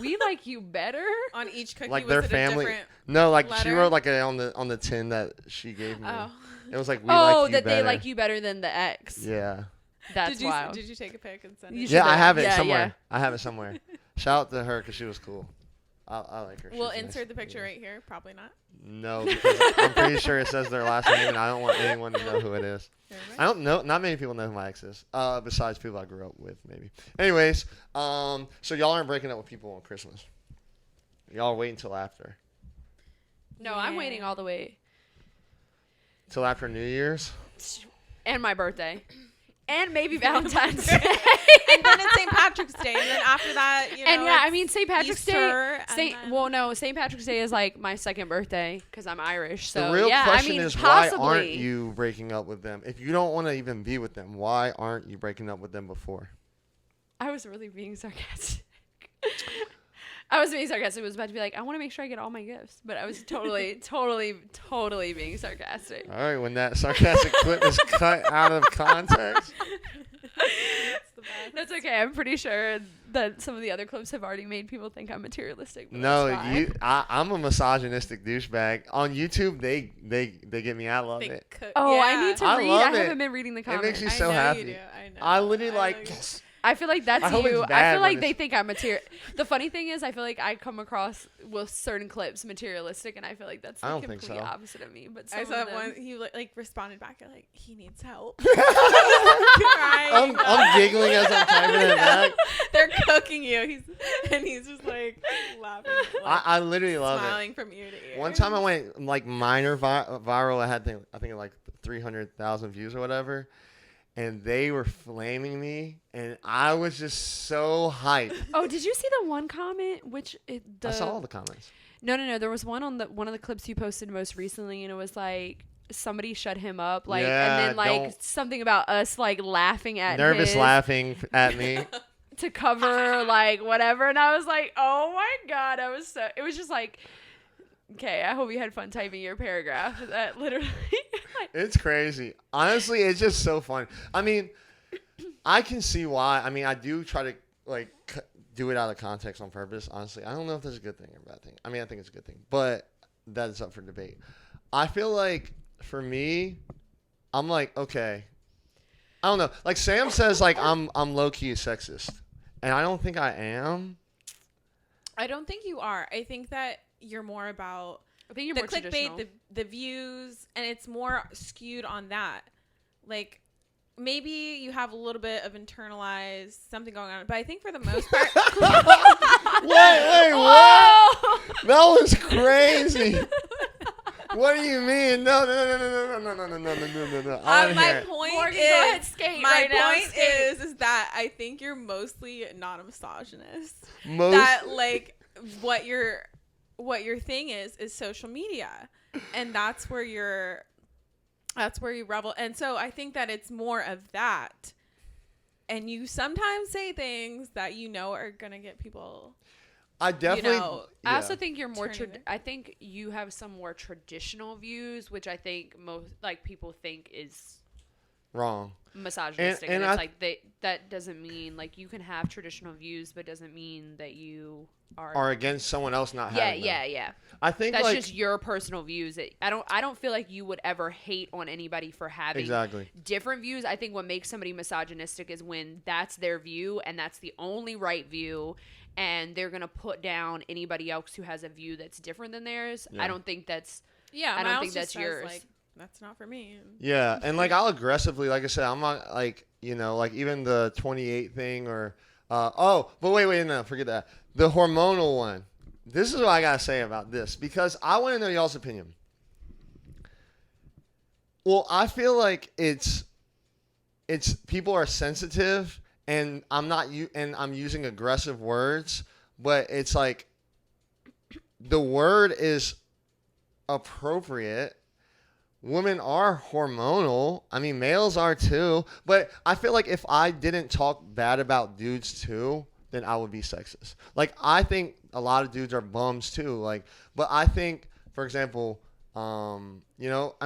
C: We like you better?
A: On each cookie
B: like
A: was
B: their
A: it
B: family.
A: a different.
B: No, like she
A: letter?
B: wrote like on the tin that she gave me.
A: Oh.
B: It was like, "We
C: Oh,
B: like you
C: that
B: better."
C: they like you better than the ex.
B: Yeah.
C: That's wild.
A: Did you take a pic and send
C: You
A: it?
C: should
B: Yeah, I
C: have.
B: have it
C: Yeah,
B: somewhere.
C: yeah.
B: I have it somewhere. Shout out to her because she was cool. I like her.
A: We'll
B: She's
A: insert
B: nice.
A: the picture
B: Yeah.
A: right here. Probably not.
B: No, because I'm pretty sure it says their last name, and I don't want anyone to know who it is.
A: Here,
B: I don't know. Not many people know who my ex is. Besides people I grew up with, maybe. Anyways, so y'all aren't breaking up with people on Christmas. Y'all wait until after.
C: No, I'm waiting all the way.
B: Till after New Year's.
C: And my birthday. And maybe Valentine's Day.
A: And then it's St. Patrick's Day, and then after that, you know.
C: And yeah, I
A: it's
C: mean St. Patrick's
A: Easter,
C: Day.
A: and then-
C: Well, no, St. Patrick's Day is like my second birthday because I'm Irish. So
B: The real
C: yeah,
B: question
C: I mean,
B: is,
C: possibly.
B: why aren't you breaking up with them? If you don't want to even be with them, why aren't you breaking up with them before?
C: I was really being sarcastic. I was being sarcastic. It was about to be like, I want to make sure I get all my gifts, but I was totally, totally being sarcastic.
B: All right, when that sarcastic clip is cut out of context.
A: It's the best.
C: That's okay. I'm pretty sure that some of the other clips have already made people think I'm materialistic. But
B: No,
C: that's fine.
B: I'm a misogynistic douchebag. On YouTube, they get me. I love
A: They
B: it.
A: cook-
C: Oh, I
A: yeah.
C: need to
B: I
C: read.
B: love
C: I
B: it.
C: haven't been reading the
B: It makes
C: comments.
B: me
A: I
B: so
A: know
B: happy.
A: You do. I know.
B: I literally
A: like-
B: like.
C: I feel like that's
B: I hope
C: you.
B: it's
C: I
B: bad
C: feel
B: when
C: like they
B: it's-
C: think I'm material. The funny thing is, I feel like I come across with certain clips materialistic, and I feel like that's the
B: I don't think
C: complete
B: so.
C: opposite of me. But
A: I
C: some
A: saw
C: of them,
A: one. He like responded back. You're like, he needs help.
B: I'm giggling as I'm typing it back.
A: They're cooking you. He's just like laughing. Like,
B: I literally love it.
A: smiling from ear to ear.
B: One time I went like minor viral. I had I think like 300,000 views or whatever, and they were flaming me, and I was just so hyped.
C: Oh, did you see the one comment?
B: I saw all the comments.
C: No. There was one on one of the clips you posted most recently, and it was like somebody shut him up, like,
B: Yeah,
C: and then like
B: don't-
C: something about us like laughing at
B: Nervous
C: his
B: laughing at me.
C: to cover like whatever, and I was like, oh my god, it was just like, okay, I hope you had fun typing your paragraph. That literally.
B: It's crazy. Honestly, it's just so fun. I mean, I can see why. I mean, I do try to like do it out of context on purpose. Honestly, I don't know if that's a good thing or a bad thing. I mean, I think it's a good thing, but that is up for debate. I feel like for me, I'm like, okay, I don't know. Like Sam says, like I'm low key sexist, and I don't think I am.
A: I don't think you are. I think that you're more about
C: I think you're
A: the
C: more
A: clickbait,
C: traditional.
A: the views, and it's more skewed on that. Like maybe you have a little bit of internalized something going on, but I think for the most part,
B: Wait, what?
C: Oh!
B: That was crazy. What do you mean? No. I wanna
A: my
B: hear it.
A: point
C: Morgan,
A: is,
C: go ahead, skate
A: my
C: right now,
A: point
C: skate.
A: is that I think you're mostly not a misogynist.
B: Most
A: That like what your thing is social media, and that's where you revel. And so I think that it's more of that. And you sometimes say things that you know are gonna get people.
B: I definitely.
A: know,
C: I
B: yeah.
C: also think you're more.
A: Turning it.
C: I think you have some more traditional views, which I think most like people think is
B: wrong.
C: misogynistic,
B: And
C: and it's
B: I-
C: like that doesn't mean like you can have traditional views, but doesn't mean that you
B: Are against someone else not
C: yeah,
B: having them.
C: yeah.
B: I think
C: That's
B: like
C: just your personal views. I don't feel like you would ever hate on anybody for having
B: exactly.
C: different views. I think what makes somebody misogynistic is when that's their view and that's the only right view, and they're gonna put down anybody else who has a view that's different than theirs.
B: Yeah.
C: I don't think that's
A: Yeah,
C: I don't
A: Miles
C: think that's
A: just says,
C: yours.
A: Like, that's not for me.
B: Yeah, and like I'll aggressively, like I said, I'm not like like even the 28 thing or but wait, no, forget that. The hormonal one. This is what I gotta say about this because I want to know y'all's opinion. Well, I feel like it's people are sensitive, and I'm using aggressive words, but it's like the word is appropriate. Women are hormonal. I mean, males are too. But I feel like if I didn't talk bad about dudes too, then I would be sexist. Like, I think a lot of dudes are bums too. Like, but I think, for example, I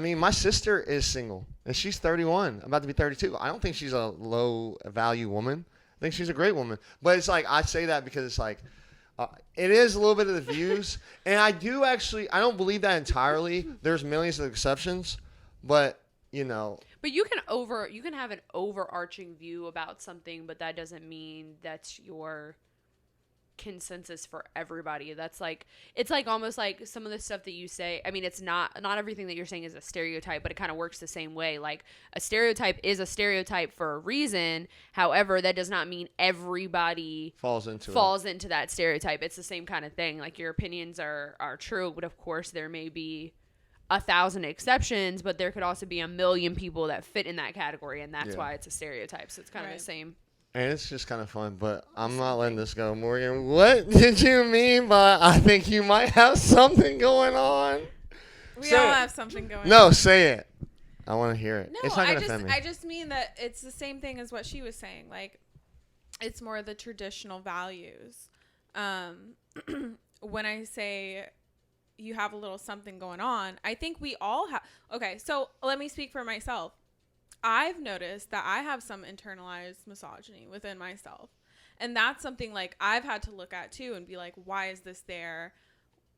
B: mean, my sister is single and she's 31, about to be 32. I don't think she's a low value woman. I think she's a great woman. But it's like, I say that because it's like, it is a little bit of the views, and I don't believe that entirely. There's millions of exceptions, but
C: But you can have an overarching view about something, but that doesn't mean that's your consensus for everybody. That's like, it's like almost like some of the stuff that you say. I mean, it's not everything that you're saying is a stereotype, but it kind of works the same way. Like, a stereotype is a stereotype for a reason. However, that does not mean everybody
B: falls into
C: that stereotype. It's the same kind of thing. Like, your opinions are true, but of course there may be 1,000 exceptions, but there could also be 1,000,000 people that fit in that category, and that's why it's a stereotype. So it's kind of the same.
B: And it's just kind of fun, but I'm not letting this go. Morgan, what did you mean by I think you might have something going on?
A: We all have something going on.
B: No, say it. I want to hear it.
A: No,
B: it's not going to offend me.
A: I just mean that it's the same thing as what she was saying. Like, it's more the traditional values. When I say you have a little something going on, I think we all have. Okay, so let me speak for myself. I've noticed that I have some internalized misogyny within myself. And that's something like I've had to look at too and be like, why is this there?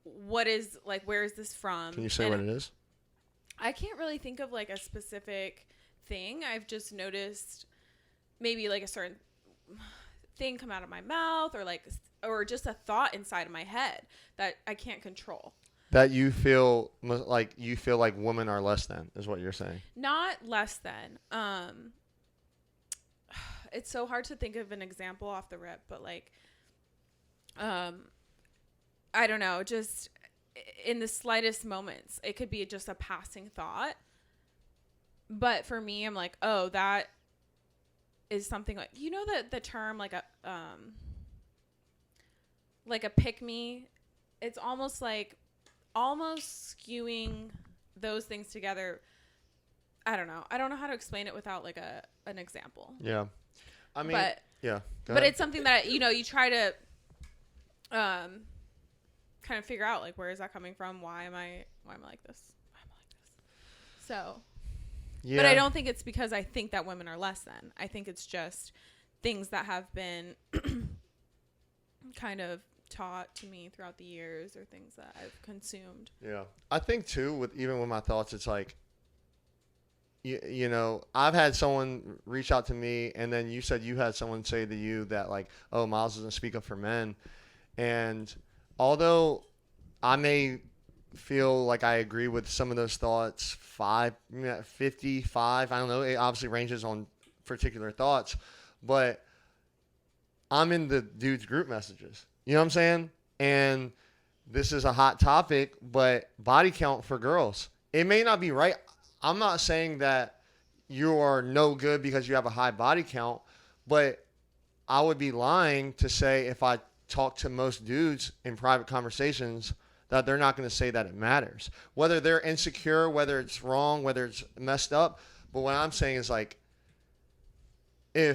A: What is like, where is this from?
B: Can you say what it is?
A: I can't really think of like a specific thing. I've just noticed maybe like a certain thing come out of my mouth or just a thought inside of my head that I can't control.
B: That you feel like women are less than is what you're saying.
A: Not less than. It's so hard to think of an example off the rip, but like, I don't know, just in the slightest moments, it could be just a passing thought. But for me, I'm like, oh, that is something like, the term like a pick me. It's almost skewing those things together. I don't know how to explain it without like an example.
B: Yeah. I mean, yeah.
A: But it's something that, you try to kind of figure out like, where is that coming from? Why am I like this? So,
B: yeah.
A: But I don't think it's because I think that women are less than. I think it's just things that have been kind of taught to me throughout the years or things that I've consumed.
B: Yeah. I think too, with my thoughts, it's like, I've had someone reach out to me, and then you said you had someone say to you that like, oh, Miles doesn't speak up for men. And although I may feel like I agree with some of those thoughts, 55, I don't know, it obviously ranges on particular thoughts, but I'm in the dudes group messages. You know what I'm saying? And this is a hot topic, but body count for girls. It may not be right. I'm not saying that you are no good because you have a high body count, but I would be lying to say if I talk to most dudes in private conversations that they're not going to say that it matters. Whether they're insecure, whether it's wrong, whether it's messed up. But what I'm saying is like, I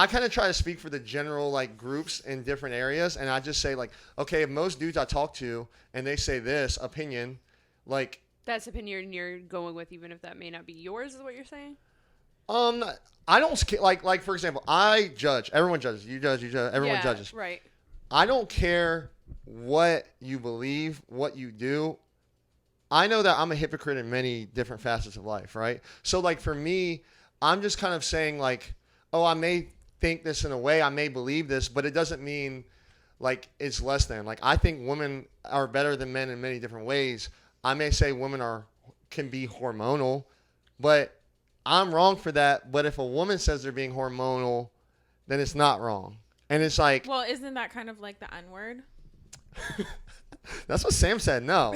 B: kind of try to speak for the general like groups in different areas, and I just say like, okay, if most dudes I talk to and they say this opinion, like
C: That's the opinion you're going with, even if that may not be yours, is what you're saying?
B: I don't like for example, I judge. Everyone judges. You judge. Everyone judges.
C: Right.
B: I don't care what you believe, what you do. I know that I'm a hypocrite in many different facets of life, right? So like for me, I'm just kind of saying like, oh, I may think this in a way, I may believe this, but it doesn't mean like it's less than. Like I think women are better than men in many different ways. I may say women can be hormonal, but I'm wrong for that. But if a woman says they're being hormonal, then it's not wrong. And it's like,
A: well, isn't that kind of like the N-word?
B: that's what Sam said. No,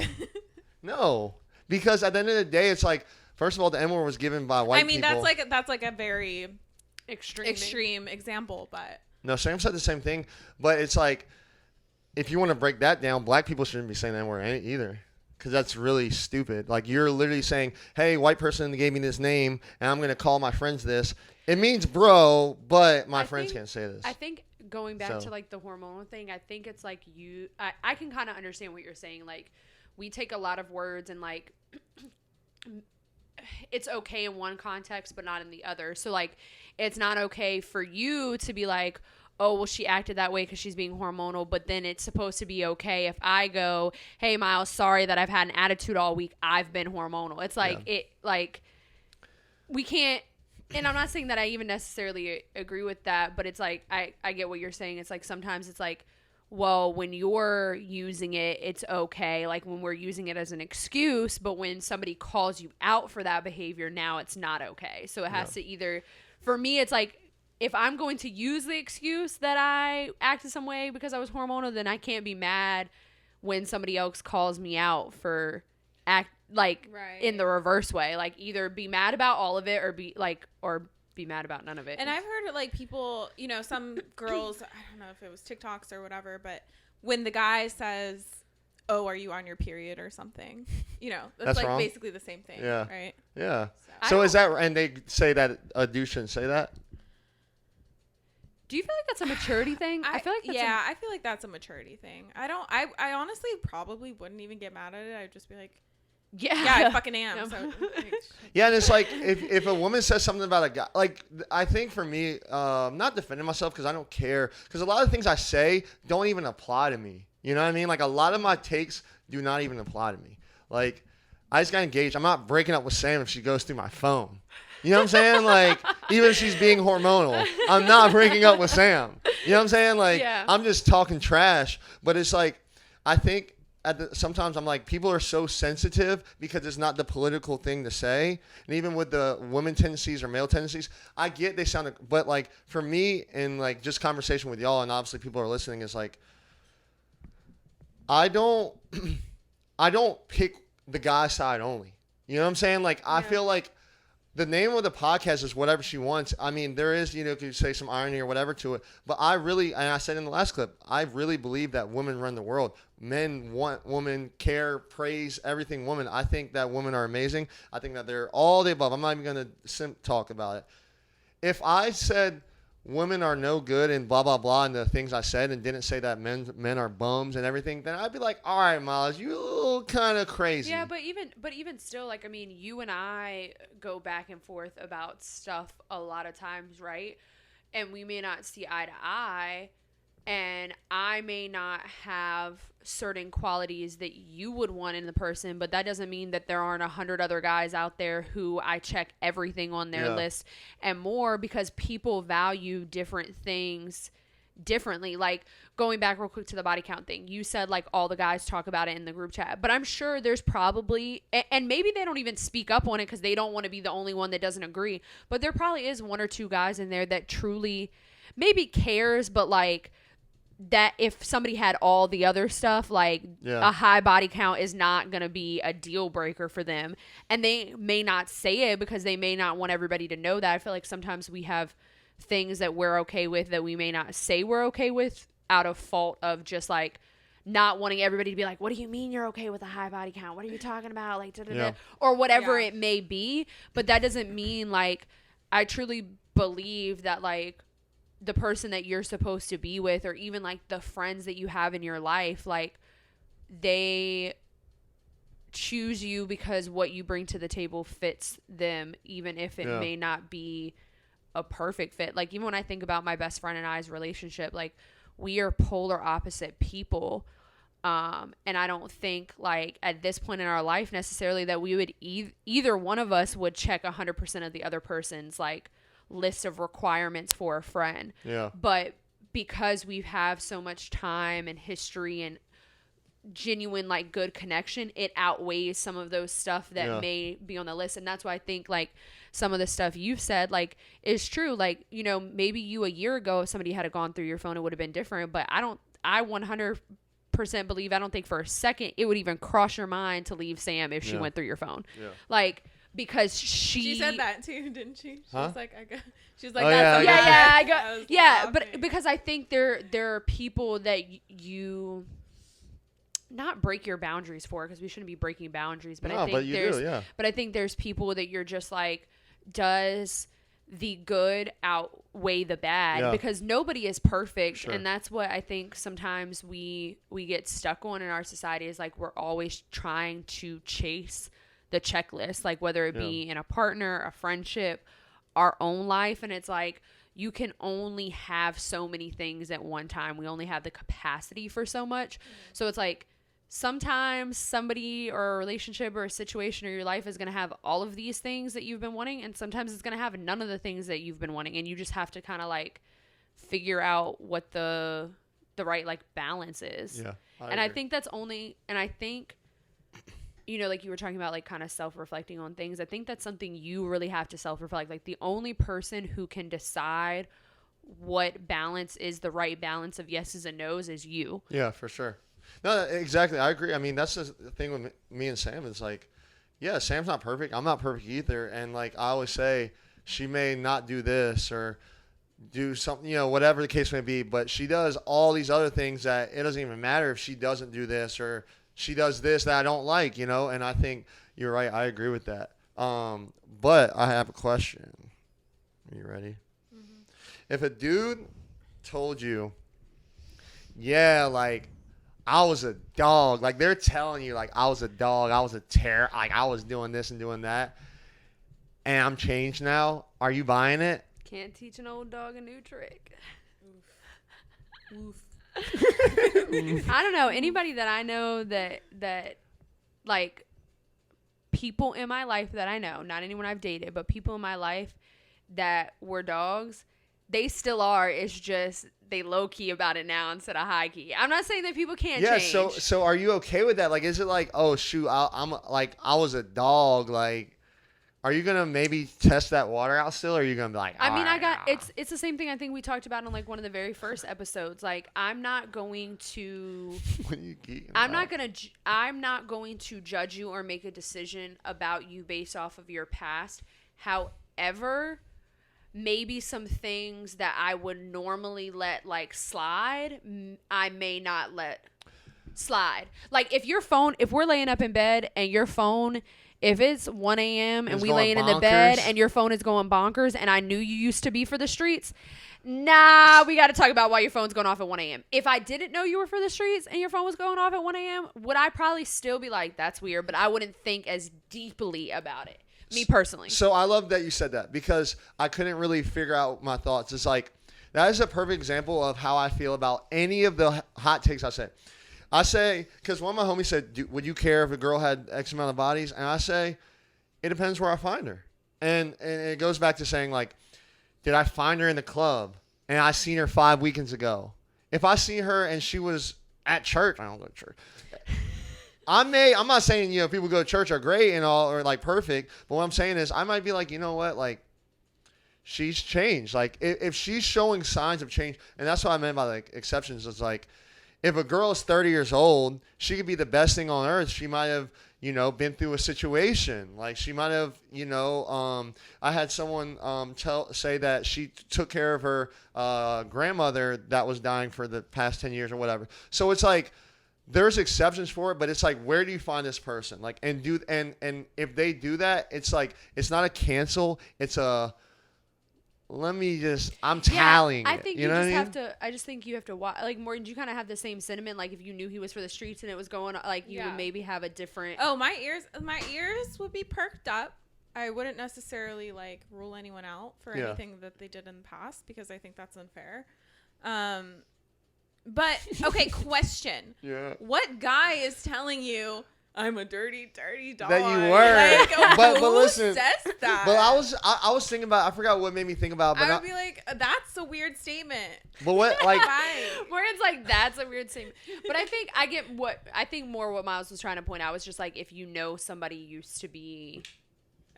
B: no, because at the end of the day, it's like, first of all, the N-word was given by white people.
A: That's like a very extreme example, but
B: no, Sam said the same thing. But it's like, if you want to break that down, black people shouldn't be saying the N-word either. Because that's really stupid. Like, you're literally saying, hey, white person gave me this name, and I'm going to call my friends this. It means bro, but my friends can't say this.
C: I think going back to, like, the hormonal thing, I think it's like I can kind of understand what you're saying. Like, we take a lot of words and, like, it's okay in one context, but not in the other. So, like, it's not okay for you to be like, oh, well, she acted that way because she's being hormonal, but then it's supposed to be okay if I go, hey, Miles, sorry that I've had an attitude all week. I've been hormonal. It's like, we can't, and I'm not saying that I even necessarily agree with that, but it's like, I get what you're saying. It's like, sometimes it's like, well, when you're using it, it's okay. Like when we're using it as an excuse, but when somebody calls you out for that behavior, now it's not okay. So it has to either, for me, it's like, if I'm going to use the excuse that I acted some way because I was hormonal, then I can't be mad when somebody else calls me out for in the reverse way. Like either be mad about all of it or be mad about none of it.
A: And I've heard like people, you know, some girls, I don't know if it was TikToks or whatever, but when the guy says, oh, are you on your period or something? You know, that's like wrong. Basically the same thing. Yeah. Right?
B: Yeah. So is that, and they say that a dude shouldn't say that?
C: Do you feel like that's a maturity thing? I feel like
A: I feel like that's a maturity thing. I honestly probably wouldn't even get mad at it. I'd just be like, yeah, I fucking am. No. So,
B: yeah, and it's like if a woman says something about a guy, like I think for me, not defending myself because I don't care, because a lot of things I say don't even apply to me. You know what I mean? Like a lot of my takes do not even apply to me. Like I just got engaged. I'm not breaking up with Sam if she goes through my phone. You know what I'm saying? Like, even if she's being hormonal, I'm not breaking up with Sam. You know what I'm saying? Like, I'm just talking trash. But it's like, I think sometimes I'm like, people are so sensitive because it's not the political thing to say. And even with the women tendencies or male tendencies, I get they sound, but like, for me, in like just conversation with y'all, and obviously people are listening, is like, I don't pick the guy side only. You know what I'm saying? Like, I feel like the name of the podcast is whatever she wants. I mean, there is, you know, you could say some irony or whatever to it. But I really, and I said in the last clip, I really believe that women run the world. Men want women, care, praise, everything women. I think that women are amazing. I think that they're all the above. I'm not even going to talk about it. If I said women are no good and blah, blah, blah, and the things I said and didn't say that men are bums and everything, then I'd be like, all right, Miles, you a little kind of crazy.
C: Yeah, but even still, like, I mean, you and I go back and forth about stuff a lot of times, right? And we may not see eye to eye, and I may not have certain qualities that you would want in the person, but that doesn't mean that there aren't 100 other guys out there who I check everything on their list and more, because people value different things differently. Like, going back real quick to the body count thing, you said like all the guys talk about it in the group chat, but I'm sure there's probably, and maybe they don't even speak up on it because they don't want to be the only one that doesn't agree, but there probably is one or two guys in there that truly maybe cares, but like, that if somebody had all the other stuff, like a high body count is not going to be a deal breaker for them. And they may not say it because they may not want everybody to know that. I feel like sometimes we have things that we're okay with that we may not say we're okay with out of fault of just like not wanting everybody to be like, what do you mean you're okay with a high body count? What are you talking about? Like, or whatever it may be. But that doesn't mean, like, I truly believe that, like, the person that you're supposed to be with, or even like the friends that you have in your life, like, they choose you because what you bring to the table fits them, even if it
B: Yeah.
C: may not be a perfect fit. Like, even when I think about my best friend and I's relationship, like, we are polar opposite people. And I don't think, like, at this point in our life necessarily that we would either one of us would check 100% of the other person's, like, list of requirements for a friend.
B: Yeah.
C: But because we have so much time and history and genuine, like, good connection, it outweighs some of those stuff that
B: Yeah.
C: may be on the list. And that's why I think, like, some of the stuff you've said, like, is true. Like, you know, maybe you a year ago, if somebody had gone through your phone, it would have been different. But I 100% believe, I don't think for a second it would even cross your mind to leave Sam if she
B: Yeah.
C: went through your phone.
B: Yeah.
C: Like, because she
A: said that too, didn't she? She
B: Huh?
A: was like, she was like,
B: Oh,
A: that's
B: yeah,
A: okay.
C: yeah,
A: I was
C: yeah, but
A: laughing.
C: because I think there are people that you not break your boundaries for, because we shouldn't be breaking boundaries, but
B: No,
C: I think
B: but you
C: there's
B: do, yeah.
C: but I think there's people that you're just like, does the good outweigh the bad?
B: Yeah.
C: Because nobody is perfect.
B: Sure.
C: And that's what I think sometimes we get stuck on in our society, is like, we're always trying to chase the checklist, like whether it be in a partner, a friendship, our own life. And it's like, you can only have so many things at one time. We only have the capacity for so much. So it's like, sometimes somebody or a relationship or a situation or your life is going to have all of these things that you've been wanting, and sometimes it's going to have none of the things that you've been wanting, and you just have to kind of like figure out what the right, like, balance is.
B: Yeah.
C: I think that's only, and I think, you know, like you were talking about, like, kind of self-reflecting on things. I think that's something you really have to self-reflect. Like, the only person who can decide what balance is the right balance of yeses and nos is you.
B: Yeah, for sure. No, exactly. I agree. I mean, that's the thing with me and Sam. It's like, yeah, Sam's not perfect. I'm not perfect either. And like I always say, she may not do this or do something, you know, whatever the case may be, but she does all these other things that it doesn't even matter if she doesn't do this or she does this that I don't like, you know. And I think you're right. I agree with that. But I have a question. Are you ready? Mm-hmm. If a dude told you, yeah, like, I was a dog. Like, they're telling you, like, I was a dog. I was a terror. Like, I was doing this and doing that. And I'm changed now. Are you buying it?
C: Can't teach an old dog a new trick.
A: Oof.
C: I don't know. Anybody that I know that like, people in my life that I know, not anyone I've dated, but people in my life that were dogs, they still are. It's just they low key about it now instead of high key. I'm not saying that people can't change.
B: So are you okay with that? Like, is it like, oh shoot, I'm like, I was a dog. Like, are you gonna maybe test that water out still, or are you gonna be like,
C: I mean,
B: "Alright,
C: it's the same thing I think we talked about in, like, one of the very first episodes. Like, I'm not going to
B: what are you geeking
C: I'm
B: about?"
C: not going to judge you or make a decision about you based off of your past. However, maybe some things that I would normally let, like, slide, I may not let slide. Like, if we're laying up in bed and your phone, if it's 1 a.m. and
B: It's
C: we
B: going
C: laying in the bed
B: bonkers.
C: and your phone is going bonkers and I knew you used to be for the streets, nah, we got to talk about why your phone's going off at 1 a.m. If I didn't know you were for the streets and your phone was going off at 1 a.m., would I probably still be like, that's weird, but I wouldn't think as deeply about it. Me personally.
B: So I love that you said that because I couldn't really figure out my thoughts. It's like, that is a perfect example of how I feel about any of the hot takes I say. I say, because one of my homies said, would you care if a girl had X amount of bodies? And I say, it depends where I find her. And it goes back to saying, like, did I find her in the club and I seen her 5 weekends ago? If I see her and she was at church, I don't go to church. I'm not saying, you know, people go to church are great and all, or like perfect. But what I'm saying is I might be like, you know what, like, she's changed. Like, if she's showing signs of change, and that's what I meant by, like, exceptions. It's like, if a girl is 30 years old, she could be the best thing on earth. She might have, you know, been through a situation. Like, she might have, you know, I had someone say that she took care of her grandmother that was dying for the past 10 years or whatever. So it's like, there's exceptions for it, but it's like, where do you find this person? Like, and if they do that, it's like, it's not a cancel. It's a, let me just, I'm
C: Yeah,
B: tallying
C: I
B: it.
C: think
B: You know
C: just
B: what I mean?
C: have to. I just think you have to watch. Like, Morgan, do you kind of have the same sentiment? Like, if you knew he was for the streets and it was going, like, you
A: Yeah.
C: would maybe have a different.
A: Oh, my ears would be perked up. I wouldn't necessarily like rule anyone out for
B: Yeah.
A: anything that they did in the past because I think that's unfair. But okay, question.
B: Yeah.
A: What guy is telling you I'm a dirty, dirty dog?
B: That you were.
A: Like,
B: But
A: who
B: listen,
A: says that?
B: But I was thinking about, I forgot what made me think about, but
A: I would be like, that's a weird statement.
B: but what, like,
A: Right.
C: Morgan's like, that's a weird statement. But I think more what Miles was trying to point out was just like if you know somebody used to be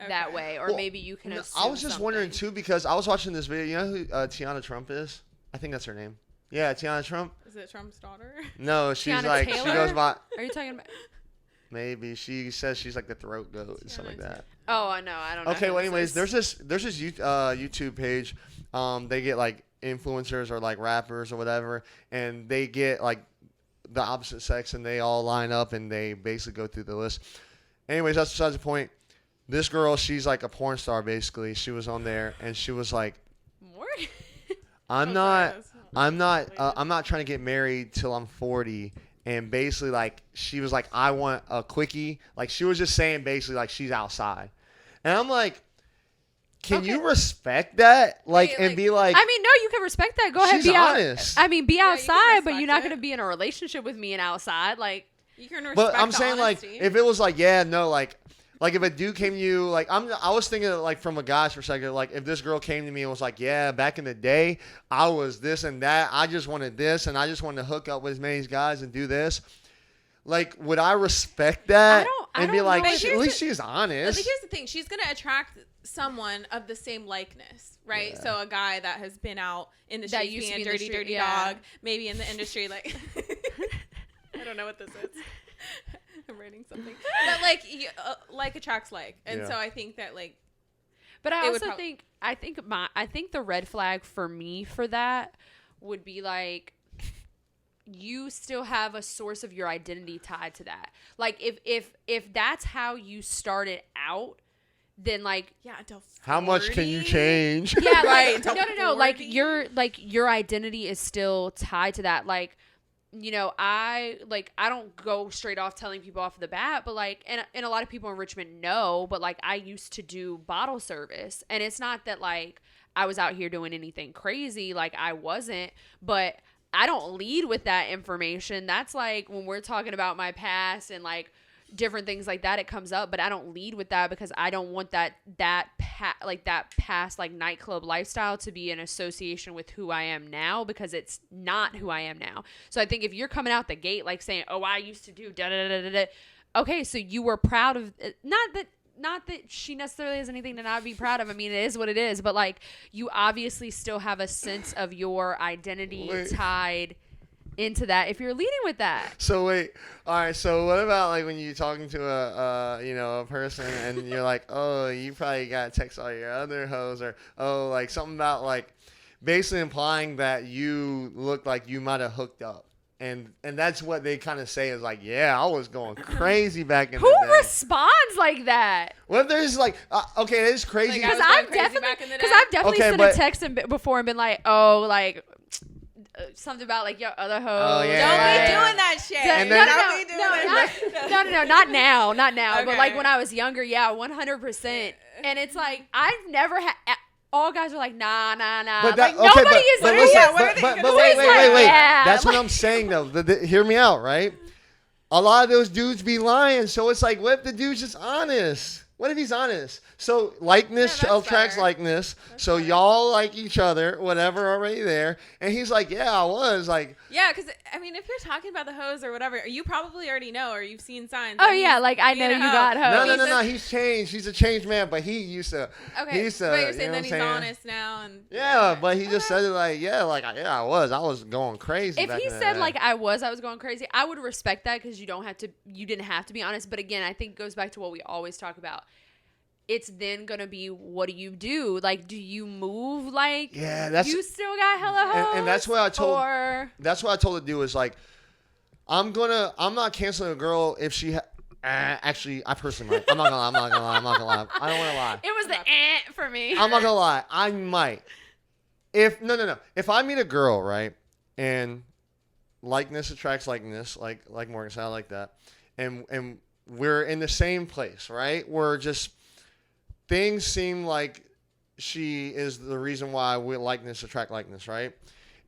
C: that
A: Okay.
C: way, or
B: Well,
C: maybe you can.
B: no,
C: Assume
B: I was just wondering
C: something.
B: too, because I was watching this video. You know who Tiana Trump is? I think that's her name. Yeah, Tiana Trump.
A: Is it Trump's daughter?
B: No, she's
C: Tiana
B: like, she
C: Taylor?
B: goes by,
C: Are you talking about?
B: maybe she says she's like the throat goat and stuff like that.
C: Oh, I know. I don't know.
B: Okay,
C: who
B: well,
C: this
B: anyways,
C: is.
B: there's this YouTube page. They get like influencers or like rappers or whatever, and they get like the opposite sex, and they all line up and they basically go through the list. Anyways, that's besides the point. This girl, she's like a porn star basically. She was on there, and she was like,
C: Morgan.
B: I'm
A: Oh,
B: not.
A: sorry, that's
B: I'm not.
A: related.
B: I'm not trying to get married till I'm 40. And basically, like, she was like, I want a quickie. Like, she was just saying basically, like, she's outside. And I'm like, can
C: Okay.
B: you respect that? Like,
A: Wait,
B: and
A: like-
B: be like,
C: I mean, no, you can respect that. Go ahead,
B: she's
C: be out.
B: honest.
C: I mean, be
A: Yeah, you can
C: outside, but you're
A: respect
C: not
A: it.
C: going to be in a relationship with me and outside. Like,
A: You can respect
B: but I'm
A: the
B: saying, like,
A: honesty.
B: if it was like, yeah, no, like if a dude came to you, like, I was thinking like from a guy's perspective, like if this girl came to me and was like, yeah, back in the day, I was this and that. I just wanted this, and I just wanted to hook up with as many guys and do this. Like, would I respect that
C: I
B: and be
C: don't
B: like,
C: know.
A: But
B: at
A: here's
B: least
A: the-
B: she's
A: But
B: honest?
A: here's the thing: she's gonna attract someone of the same likeness, right?
B: Yeah.
A: So a guy that has been out in the
C: That
A: streets
C: used to
A: being a
C: be in the
A: dirty,
C: street,
A: dirty
C: yeah.
A: dog, maybe in the industry, like I don't know what this is. I'm writing something, but like attracts like, and
B: Yeah.
A: so I think that like
C: but I
A: It would
C: also think I think the red flag for me for that would be like you still have a source of your identity tied to that. Like if that's how you started out, then like
A: yeah, until
B: How much can you
A: 40?
B: change?
C: yeah,
A: Right,
C: like,
A: until
C: no, like
A: 40.
C: your identity is still tied to that. Like, you know, I don't go straight off telling people off the bat, but like, and a lot of people in Richmond know, but like I used to do bottle service, and it's not that like I was out here doing anything crazy, like I wasn't, but I don't lead with that information. That's like when we're talking about my past and like different things like that, it comes up, but I don't lead with that because I don't want that past like nightclub lifestyle to be in association with who I am now, because it's not who I am now. So I think if you're coming out the gate like saying, "Oh, I used to do da da da da da," okay, so you were proud of not that she necessarily has anything to not be proud of. I mean, it is what it is, but like you obviously still have a sense of your identity
B: Wait.
C: tied into that if you're leading with that.
B: So wait, all right. So what about like when you're talking to a person and you're like, oh, you probably got to text all your other hoes, or oh, like something about like basically implying that you look like you might have hooked up, and that's what they kind of say is like, yeah, I was going crazy back in
C: Who
B: the day.
C: responds like that?
B: What if there's like, okay, it's crazy.
A: Like, I was
C: Because
A: going
C: I've
A: crazy
C: definitely,
A: back in the
C: because
A: day.
C: I've definitely
B: Okay,
C: sent
B: but-
C: a text before and been like, oh, like something about like your other hoe.
B: Oh, yeah.
A: Don't
B: Yeah.
A: be doing that shit.
B: And
C: no,
B: then-
C: no,
A: Don't
C: no,
A: be doing
C: no,
A: that.
C: not now, but like
A: Okay.
C: when I was younger, yeah, 100%. And it's like I've never had. All guys are like, nah.
B: But
C: like
B: that, okay,
C: nobody is.
B: but
A: Yeah,
B: listen,
A: what are they
B: but
A: gonna
B: wait,
A: say?
B: wait.
C: Yeah,
B: That's what
C: like-
B: I'm saying though. Hear me out, right? A lot of those dudes be lying, so it's like, what if the dude's just honest? What if he's honest? So likeness
A: Yeah, that's
B: attracts
A: better.
B: likeness.
A: That's
B: So
A: better.
B: y'all like each other, whatever, already there. And he's like, yeah, I was like,
A: Yeah, because I mean, if you're talking about the hose or whatever, you probably already know or you've seen signs.
C: Oh
A: that
C: yeah,
A: he's
C: like I
A: being
C: know
A: a
C: you
A: hoe.
C: got hoe.
B: no. He's changed. He's a changed man, but he used to.
A: Okay,
B: He used to,
A: but you're
B: you
A: saying
B: know
A: that
B: what
A: he's
B: I'm saying?
A: honest now, and
B: Yeah, but he just
A: Okay.
B: said it like, I was going crazy.
C: If
B: back
C: he
B: in the
C: said
B: day.
C: like I was going crazy, I would respect that because you didn't have to be honest. But again, I think it goes back to what we always talk about. It's then gonna be, what do you do? Like, do you move like
B: yeah, that's
C: you still got hella hoes?
B: and that's what I told.
C: Or
B: That's what I told the dude is like, I'm not canceling a girl if she Actually, I personally might. I'm not gonna lie. I'm not gonna lie. I'm not gonna lie. I don't want to lie.
C: It was the for me.
B: I'm not gonna lie. I might. If no. If I meet a girl, right, and likeness attracts likeness, like Morgan said, I like that, and we're in the same place, right? We're just things seem like she is the reason why we likeness attract likeness, right?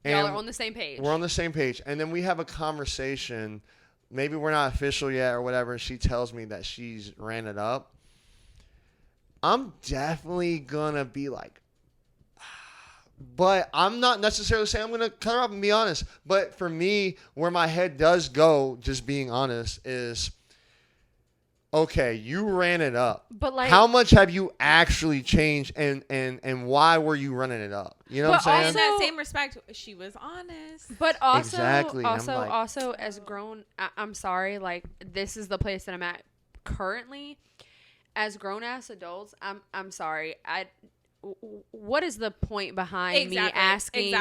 B: And
C: Y'all are on the same page.
B: we're on the same page, and then we have a conversation. Maybe we're not official yet or whatever. She tells me that she's ran it up. I'm definitely gonna be like, but I'm not necessarily saying I'm gonna cut her off and be honest. But for me, where my head does go, just being honest, is okay. You ran it up,
C: But like,
B: how much have you actually changed, and why were you running it up? You know what
C: But
B: I'm
A: In
B: saying?
A: that
C: Also-
A: same respect, she was honest.
C: but also,
B: Exactly, I'm
C: also,
B: like-
C: also, as grown, I'm sorry, like this is the place that I'm at currently. As grown ass adults, I'm sorry. What is the point behind me asking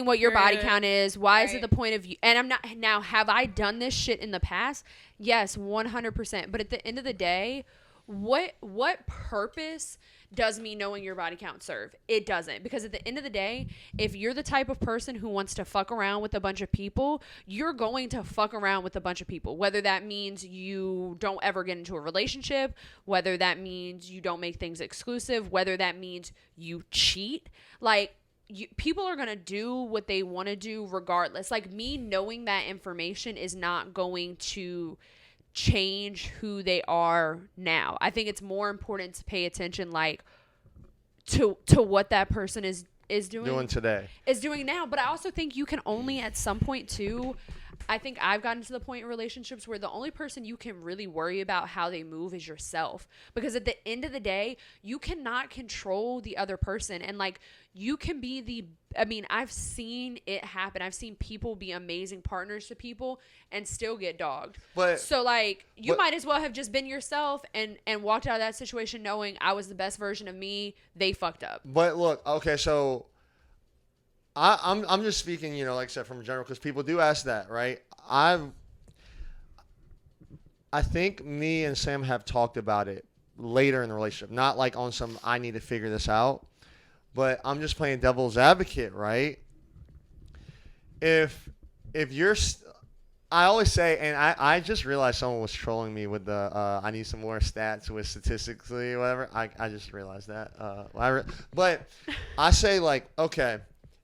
C: what your body
A: Right.
C: count is? Why is it
A: Right.
C: the point of view? And I'm not now. Have I done this shit in the past? Yes, 100%. But at the end of the day, what purpose does me knowing your body count serve? It doesn't, because at the end of the day, if you're the type of person who wants to fuck around with a bunch of people, you're going to fuck around with a bunch of people, whether that means you don't ever get into a relationship, whether that means you don't make things exclusive, whether that means you cheat. Like, people are going to do what they want to do regardless. Like, me knowing that information is not going to change who they are now. I think it's more important to pay attention, like, to what that person is
B: Doing today.
C: is doing now. But I also think you can only at some point too. I think I've gotten to the point in relationships where the only person you can really worry about how they move is yourself. Because at the end of the day, you cannot control the other person. And like, you can be I've seen it happen. I've seen people be amazing partners to people and still get dogged.
B: But
C: So like, you
B: but-
C: might as well have just been yourself and walked out of that situation knowing I was the best version of me. They fucked up.
B: But look, okay, so I'm just speaking, you know, like I said, from general, because people do ask that, right? I think me and Sam have talked about it later in the relationship, not like on some I need to figure this out, but I'm just playing devil's advocate, right? If you're, I always say, and I just realized someone was trolling me with the I need some more stats with statistically or whatever. I just realized that. But I say, like, okay,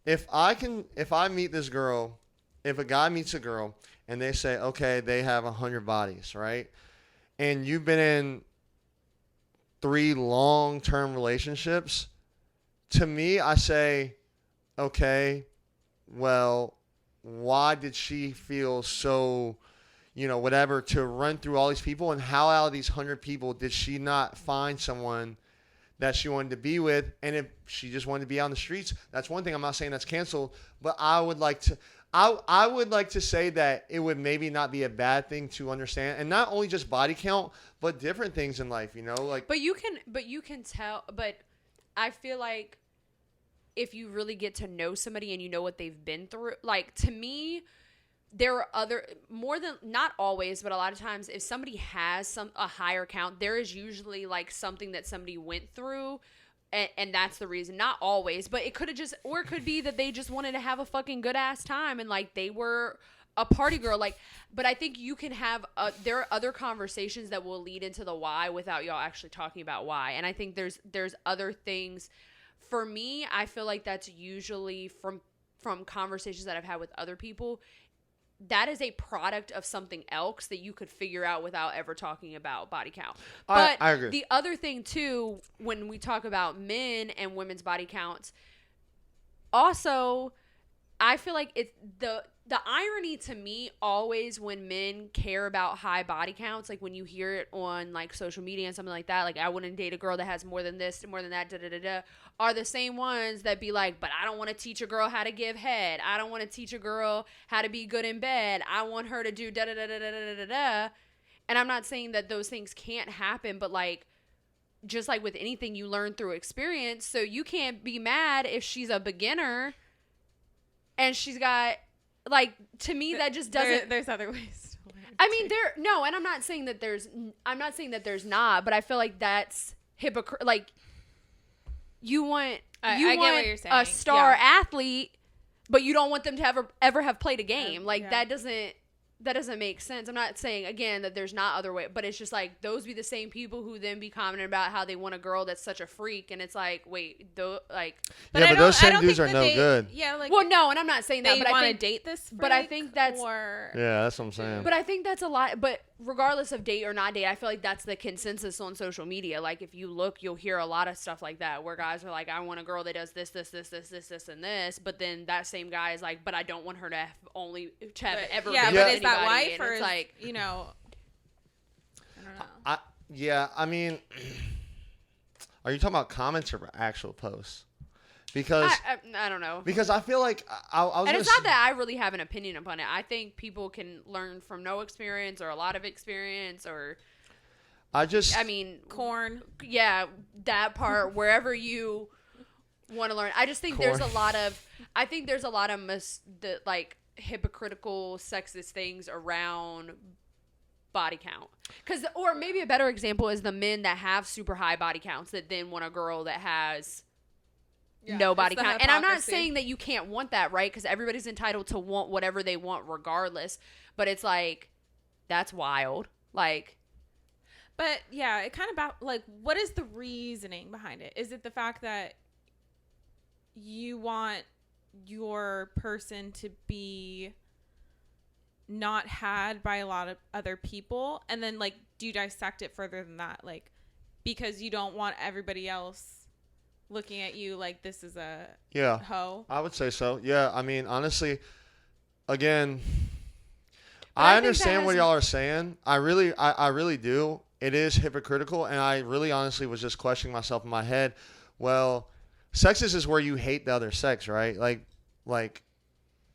B: if I meet this girl, if a guy meets a girl and they say, okay, they have 100 bodies, right? And you've been in 3 long-term relationships, to me, I say, okay, well, why did she feel so, you know, whatever, to run through all these people? And how out of these 100 people did she not find someone that she wanted to be with? And if she just wanted to be on the streets, that's one thing. I'm not saying that's canceled, but I would like to say that it would maybe not be a bad thing to understand, and not only just body count, but different things in life, you know, like.
C: But you can tell. But I feel like if you really get to know somebody and you know what they've been through, like, to me, there are other, more than, not always, but a lot of times, if somebody has a higher count, there is usually like something that somebody went through. And that's the reason. Not always, but it could have just, or it could be that they just wanted to have a fucking good ass time and like they were a party girl. Like, but I think you can have, there are other conversations that will lead into the why without y'all actually talking about why. And I think there's other things. For me, I feel like that's usually from conversations that I've had with other people. That is a product of something else that you could figure out without ever talking about body count. But
B: I agree.
C: The other thing too, when we talk about men and women's body counts, also, I feel like it's the irony to me always when men care about high body counts, like when you hear it on like social media and something like that, like I wouldn't date a girl that has more than this, more than that, da da da da, are the same ones that be like, but I don't want to teach a girl how to give head. I don't want to teach a girl how to be good in bed. I want her to do da da da da da da da da. And I'm not saying that those things can't happen, but like, just like with anything, you learn through experience. So you can't be mad if she's a beginner and she's got, like, to me, that just doesn't.
A: There's other ways to
C: I mean, and I'm not saying that there's not, but I feel like that's hypocrite. Like, you want
A: I get what you're saying.
C: a star
A: Yeah.
C: athlete, but you don't want them to ever have played a game. Like,
A: yeah.
C: that doesn't make sense. I'm not saying, again, that there's not other way, but it's just like those be the same people who then be commenting about how they want a girl that's such a freak, and it's like, wait, like,
B: Yeah, but those same dudes are
A: think
B: no
A: that
B: good.
A: Yeah, like
C: well, no, and I'm not saying that,
A: they
C: but I
A: want to
C: think
A: date this.
C: but I
A: freak,
C: think that's-
A: or
B: Yeah, that's what I'm saying.
C: But I think that's a lot. But regardless of date or not date, I feel like that's the consensus on social media. Like, if you look, you'll hear a lot of stuff like that where guys are like, I want a girl that does this, and this. But then that same guy is like, but I don't want her to have ever
A: yeah,
C: been
A: but
C: with
A: is that
C: anybody.
A: wife
C: And
A: or
C: it's
A: is,
C: like,
A: you know? I don't know.
B: I mean, are you talking about comments or actual posts? Because
C: I don't know.
B: because I feel like I was
C: And
B: gonna
C: it's not that I really have an opinion upon it. I think people can learn from no experience or a lot of experience, or
B: I
C: mean,
A: Corn.
C: yeah, that part, wherever you want to learn. I just think there's a lot of like hypocritical sexist things around body count. Or maybe a better example is the men that have super high body counts that then want a girl that has no body
A: it's the
C: count. And I'm not
A: hypocrisy.
C: saying that you can't want that, right? Because everybody's entitled to want whatever they want regardless. But it's like, that's wild. Like,
A: But yeah, it kind of about like, what is the reasoning behind it? Is it the fact that you want your person to be not had by a lot of other people, and then like, do you dissect it further than that? Like, because you don't want everybody else looking at you like this is a hoe?
B: I would say so. Yeah, I mean, honestly, again,
C: But
B: I
C: I think that
B: understand what
C: has-
B: y'all are saying. I really do. It is hypocritical, and I really honestly was just questioning myself in my head. Well, sexist is where you hate the other sex, right? Like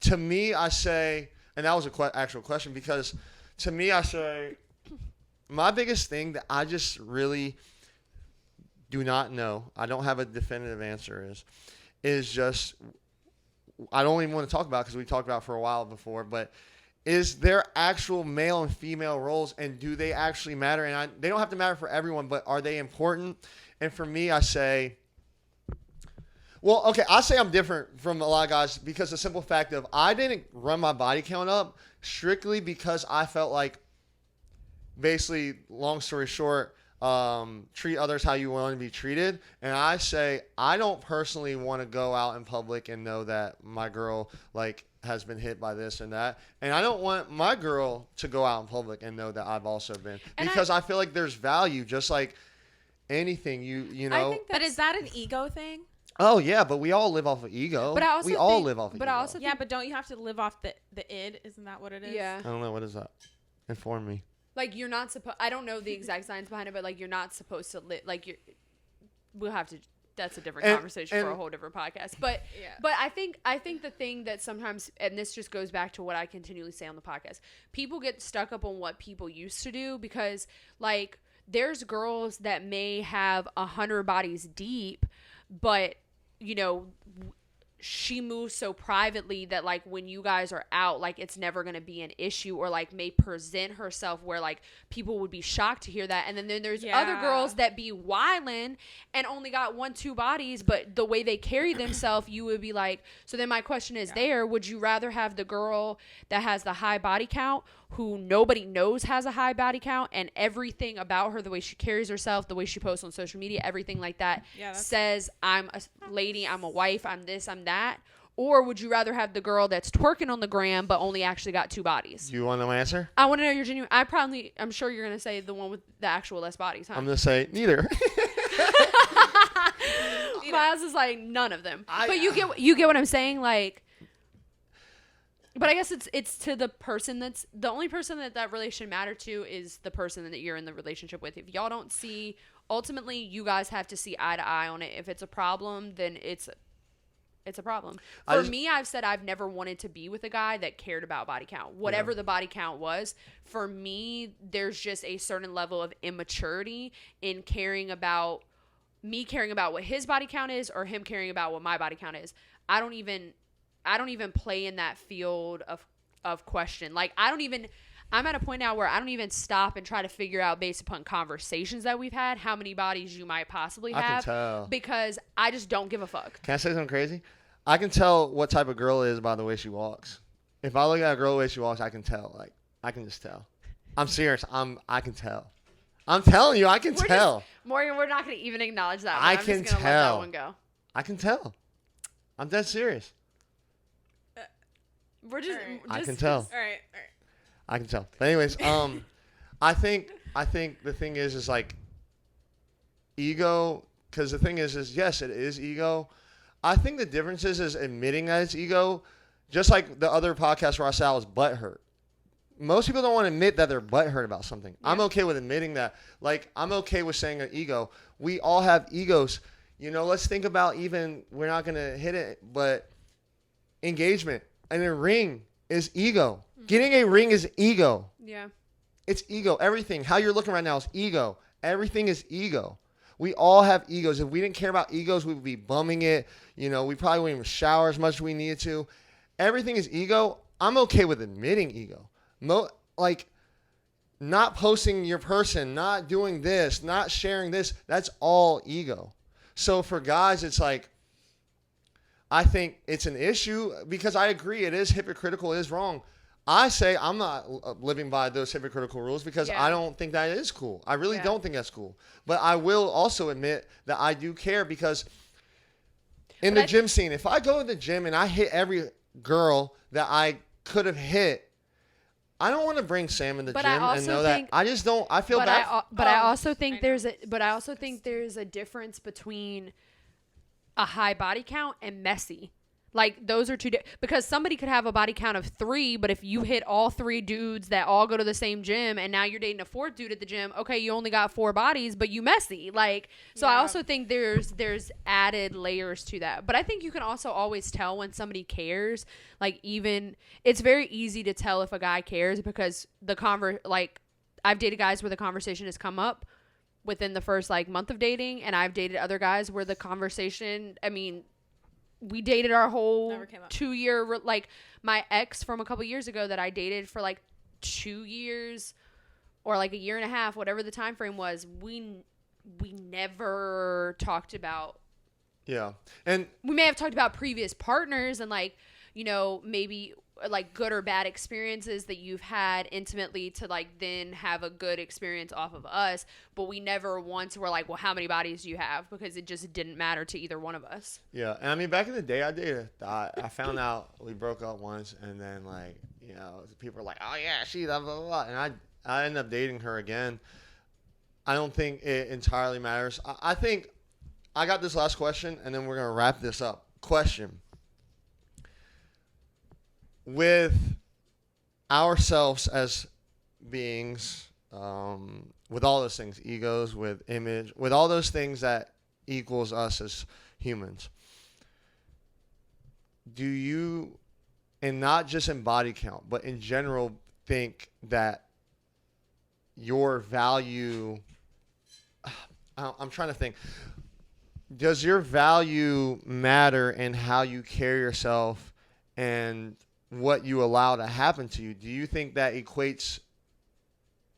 B: to me, I say, and that was a actual question, because to me, I say, my biggest thing that I just really do not know, I don't have a definitive answer, is just, I don't even want to talk about because we talked about it for a while before, but is there actual male and female roles, and do they actually matter? And they don't have to matter for everyone, but are they important? And for me, I say, well, okay, I say I'm different from a lot of guys because the simple fact of I didn't run my body count up strictly because I felt like, basically, long story short, treat others how you want to be treated. And I say I don't personally want to go out in public and know that my girl like has been hit by this and that, and I don't want my girl to go out in public and know that I've also been, because I feel like there's value, just like anything you know.
C: I think
A: But is that an ego thing?
B: Oh yeah, but we all live off of ego.
C: But I also
B: we all
C: think-
B: live off of
C: but
B: ego.
C: I also
A: Yeah, but don't you have to live off the id? Isn't that what it is?
C: yeah.
B: I don't know, what is that? Inform me.
C: Like, you're not supposed, I don't know the exact science behind it, but like, you're not supposed to like, we'll have to, that's a different conversation for a whole different podcast. But,
A: Yeah.
C: but I think the thing that sometimes, and this just goes back to what I continually say on the podcast, people get stuck up on what people used to do, because like, there's girls that may have 100 bodies deep, but you know, she moves so privately that like when you guys are out, like it's never going to be an issue, or like may present herself where like people would be shocked to hear that. And then there's other
A: Yeah.
C: girls that be wildin' and only got 1-2 bodies, but the way they carry themselves, you would be like, so then my question is would you rather have the girl that has the high body count, who nobody knows has a high body count, and everything about her, the way she carries herself, the way she posts on social media, everything like that,
A: Yeah, that's-
C: says I'm a lady, I'm a wife, I'm this, I'm that? Or would you rather have the girl that's twerking on the gram but only actually got 2 bodies?
B: Do you want to know my answer?
C: I want to know your genuine. I'm sure you're gonna say the one with the actual less bodies, huh?
B: I'm gonna say neither.
C: My ass is like none of them.
B: I-
C: But you get what I'm saying, like. But I guess it's to the person that's the only person that really should matter to is the person that you're in the relationship with. If y'all don't see, ultimately you guys have to see eye to eye on it. If it's a problem, then it's a problem. For me, I've said I've never wanted to be with a guy that cared about body count. Whatever the body count was, for me, there's just a certain level of immaturity in caring about what his body count is, or him caring about what my body count is. I don't even play in that field of question. Like, I'm I'm at a point now where I don't even stop and try to figure out based upon conversations that we've had how many bodies you might possibly
B: I can
C: have
B: tell.
C: because I just don't give a fuck.
B: Can I say something crazy? I can tell what type of girl is by the way she walks. If I look at a girl the way she walks, I can tell. Like, I can just tell. I'm serious. I can tell. I'm telling you, I can tell.
C: Morgan, we're not going to even acknowledge that one.
B: I
C: I'm
B: can
C: just going to let that
B: tell.
C: one go.
B: I can tell. I'm dead serious.
C: We're just,
A: All right.
B: I can tell.
A: All right.
B: I can tell. But anyways, I think the thing is like ego, because the thing is yes, it is ego. I think the difference is admitting that it's ego, just like the other podcast where I said I was butthurt. Most people don't want to admit that they're butthurt about something. Yeah. I'm okay with admitting that. Like, I'm okay with saying an ego. We all have egos. You know, let's think about even, we're not going to hit it, but engagement and a ring is ego. Mm-hmm. Getting a ring is ego.
C: Yeah.
B: It's ego. Everything. How you're looking right now is ego. Everything is ego. We all have egos. If we didn't care about egos, we would be bumming it. You know, we probably wouldn't even shower as much as we needed to. Everything is ego. I'm okay with admitting ego. Like, not posting your person, not doing this, not sharing this, that's all ego. So for guys, it's like, I think it's an issue because I agree it is hypocritical, it is wrong. I say I'm not living by those hypocritical rules because I don't think that is cool. I really don't think that's cool. But I will also admit that I do care because in the gym scene, if I go to the gym and I hit every girl that I could have hit, I don't want to bring Sam in the gym and know that. I just don't. I feel bad.
C: I also think there's a difference between a high body count and messy. Like, those are two because somebody could have a body count of 3, but if you hit all 3 dudes that all go to the same gym and now you're dating a 4th dude at the gym, okay, you only got 4 bodies, but you messy. Like, so I also think there's added layers to that. But I think you can also always tell when somebody cares. Like, even it's very easy to tell if a guy cares because I've dated guys where the conversation has come up within the first month of dating, and I've dated other guys where the conversation, we dated our whole 2-year, my ex from a couple years ago that I dated for 2 years or a year and a half, whatever the time frame was, we never talked about.
B: Yeah. And
C: we may have talked about previous partners and maybe good or bad experiences that you've had intimately to then have a good experience off of us, but we never once were well, how many bodies do you have? Because it just didn't matter to either one of us.
B: Yeah. And back in the day I dated, I found out we broke up once and then people were like, oh yeah, she blah, blah, blah. And I ended up dating her again. I don't think it entirely matters. I think I got this last question and then we're going to wrap this up. Question. With ourselves as beings, with all those things, egos, with image, with all those things that equals us as humans, do you, and not just in body count, but in general, think that your value, I'm trying to think, does your value matter in how you carry yourself and what you allow to happen to you? Do you think that equates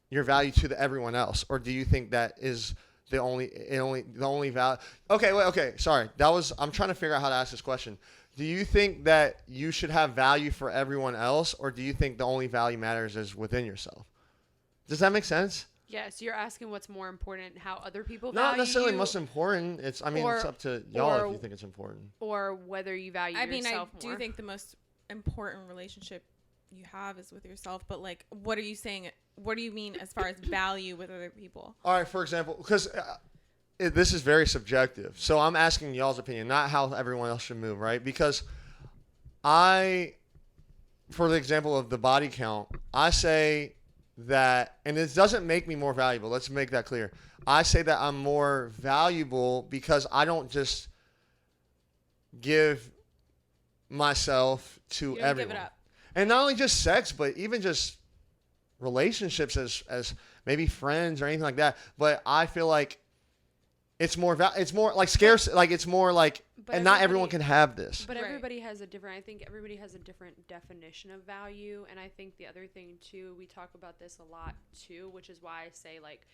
B: your value to everyone else, or do you think that is the only value? Okay, sorry. I'm trying to figure out how to ask this question. Do you think that you should have value for everyone else, or do you think the only value matters is within yourself? Does that make sense?
C: Yes, you're asking what's more important, how other people value
B: Not necessarily
C: you,
B: most important. It's up to y'all if you think it's important.
C: Or whether you value yourself more.
A: I do think the most important relationship you have is with yourself, but what are you saying? What do you mean as far as value with other people? All
B: right, for example, because this is very subjective, so I'm asking y'all's opinion, not how everyone else should move, right? Because for the example of the body count, I say that, and it doesn't make me more valuable, let's make that clear. I say that I'm more valuable because I don't just give myself to everyone. Give it up. And not only just sex, but even just relationships as maybe friends or anything like that. But I feel like it's more like scarce, like it's more like,
C: But
B: and not everyone
C: everybody-
B: can have this.
C: But
A: Right.
C: everybody has a different. I think everybody has a different definition of value, and I think the other thing too, we talk about this a lot too, which is why I say like,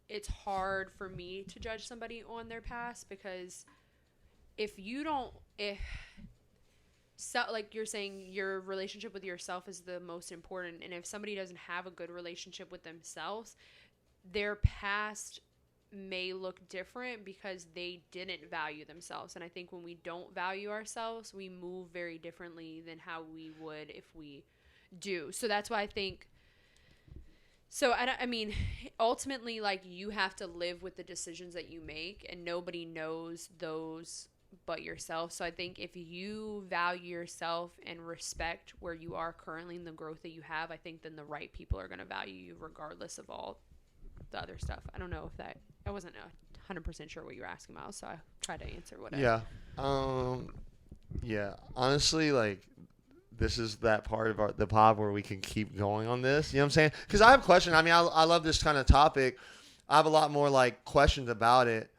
C: it's hard for me to judge somebody on their past because if you don't, so like you're saying, your relationship with yourself is the most important, and if somebody doesn't have a good relationship with themselves, their past may look different because they didn't value themselves. And I think when we don't value ourselves, we move very differently than how we would if we do. So that's why I think, so I mean, ultimately, like, you have to live with the decisions that you make, and nobody knows those but yourself. So I think if you value yourself and respect where you are currently and the growth that you have, I think then the right people are going to value you regardless of all the other stuff. I don't know if that, I wasn't 100% sure what you were asking about, so I tried to answer what
B: Yeah. Yeah. Honestly, like, this is that part of the pod where we can keep going on this. You know what I'm saying? Because I have questions. I mean, I love this kind of topic. I have a lot more, like, questions about it.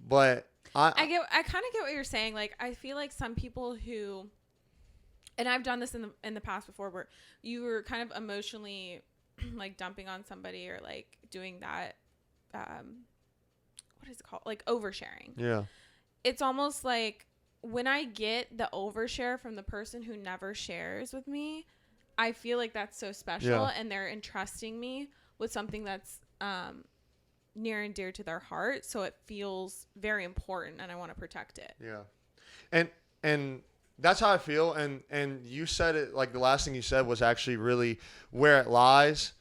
B: But
A: I kind of get what you're saying. Like, I feel like some people who, and I've done this in the past before, where you were kind of emotionally like dumping on somebody or like doing that, what is it called? Like oversharing.
B: Yeah.
A: It's almost like when I get the overshare from the person who never shares with me, I feel like that's so special,
B: Yeah.
A: and they're entrusting me with something that's near and dear to their heart. So it feels very important, and I want to protect it.
B: Yeah. And that's how I feel. And you said it, like, the last thing you said was actually really where it lies.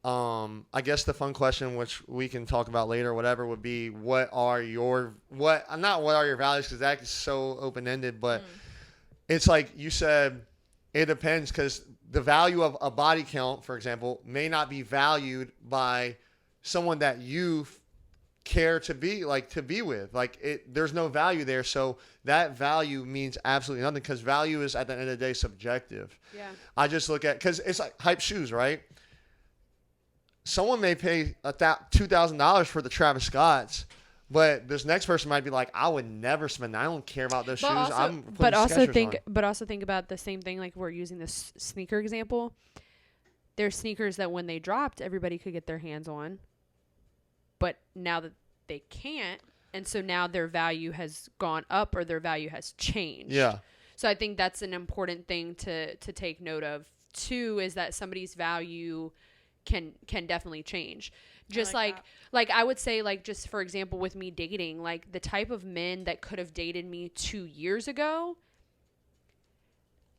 B: I guess the fun question, which we can talk about later or whatever, would be what are your values, because that is so open-ended, but it's like you said, it depends, because the value of a body count, for example, may not be valued by someone that you care to be with. Like, there's no value there, so that value means absolutely nothing, because value is, at the end of the day, subjective.
C: Yeah.
B: I just look at, because it's like hype shoes, right? Someone may pay $2,000 for the Travis Scotts, but this next person might be like, I would never spend that. I don't care about those shoes. I'm putting
C: But also
B: Skechers on.
C: think about the same thing. Like, we're using this sneaker example. There's sneakers that when they dropped, everybody could get their hands on, but now that they can't, and so now their value has gone up or their value has changed.
B: Yeah.
C: So I think that's an important thing to take note of too, is that somebody's value can definitely change. Just like I would say, like, just for example, with me dating, like, the type of men that could have dated me 2 years ago,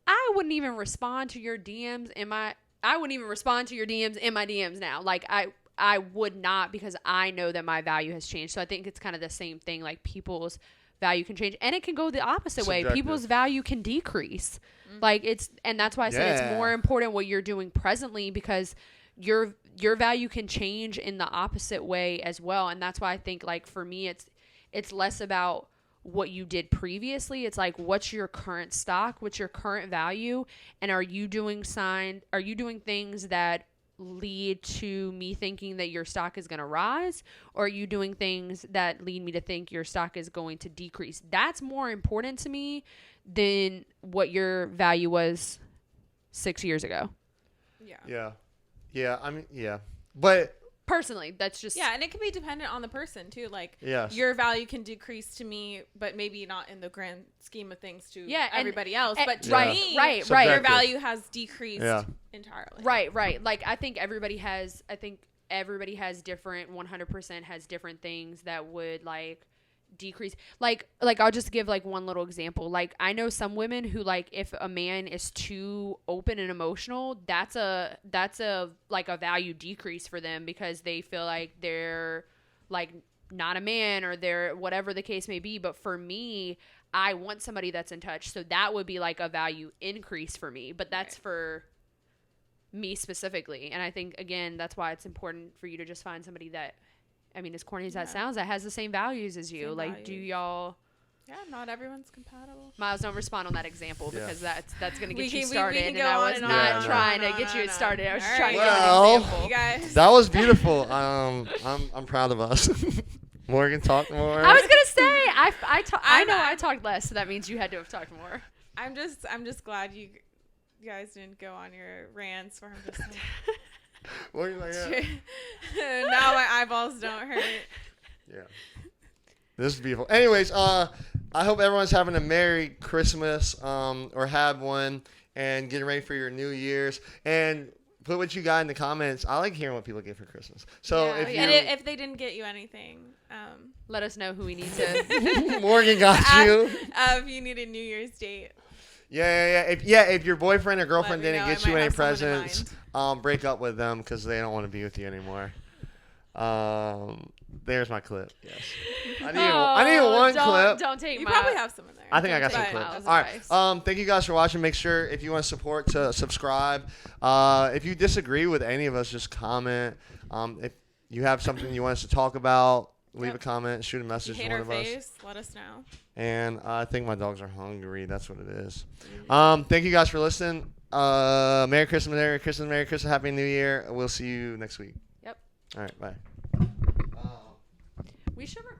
C: I wouldn't even respond to your DMs in my DMs now. Like, I would not, because I know that my value has changed. So I think it's kind of the same thing. Like, people's value can change, and it can go the opposite way. People's value can decrease. Like, and that's why I say it's more important what you're doing presently, because your value can change in the opposite way as well. And that's why I think, like, for me, it's less about what you did previously. It's like, what's your current stock, what's your current value, and are you doing things that lead to me thinking that your stock is going to rise, or are you doing things that lead me to think your stock is going to decrease? That's more important to me than what your value was 6 years ago.
B: Yeah. I mean, yeah. But
C: personally, that's just...
A: Yeah, and it can be dependent on the person, too. Like,
B: yes.
A: Your value can decrease to me, but maybe not in the grand scheme of things to everybody else. But to me,
C: right.
A: your value has decreased entirely.
C: Right. Like, I think everybody has different, 100% has different things that would, like, decrease. Like I'll just give, like, one little example. Like, I know some women who, like, if a man is too open and emotional, that's a like a value decrease for them, because they feel like they're, like, not a man, or they're whatever the case may be. But for me, I want somebody that's in touch, so that would be like a value increase for me. But that's for me specifically. And I think, again, that's why it's important for you to just find somebody that, I mean, as corny as that sounds, that has the same values as you. Like, do y'all...
A: Yeah, not everyone's compatible.
C: Miles, don't respond on that example, because that's going to get you
A: we
C: started.
A: can
C: And I was not trying to get you started. I was trying to give an example.
A: You guys.
B: That was beautiful. I'm proud of us. Morgan, talk more.
C: I was gonna say I know
A: I'm-
C: I talked less, so that means you had to have talked more.
A: I'm just glad you guys didn't go on your rants where I'm just like,
B: Morgan's like, yeah.
A: now my eyeballs don't hurt.
B: Yeah. This is beautiful. Anyways, I hope everyone's having a Merry Christmas, or had one, and getting ready for your New Year's. And put what you got in the comments. I like hearing what people get for Christmas. So
C: Yeah,
B: if you
A: And if they didn't get you anything,
C: Let us know who we need to.
B: Morgan got you.
A: if you need a New Year's date,
B: Yeah. If your boyfriend or girlfriend
A: Let me
B: didn't
A: know.
B: get
A: I
B: you
A: might
B: any
A: have someone in
B: presents,
A: mind.
B: break up with them because they don't want to be with you anymore. There's my clip. Yes. I need one clip.
C: Don't take
A: you
C: my.
A: probably have some in there.
B: I think I got some
C: take
B: clips.
C: Miles'
B: All
C: advice.
B: right. Thank you guys for watching. Make sure if you want to support to subscribe. If you disagree with any of us, just comment. If you have something you want us to talk about, leave a comment, shoot a
A: If you
B: message to
A: hate
B: one
A: our
B: of us.
A: face, let us know.
B: And I think my dogs are hungry. That's what it is. Thank you guys for listening. Merry Christmas, Merry Christmas, Merry Christmas, Happy New Year. We'll see you next week.
C: Yep.
B: All right, bye.
C: We should record.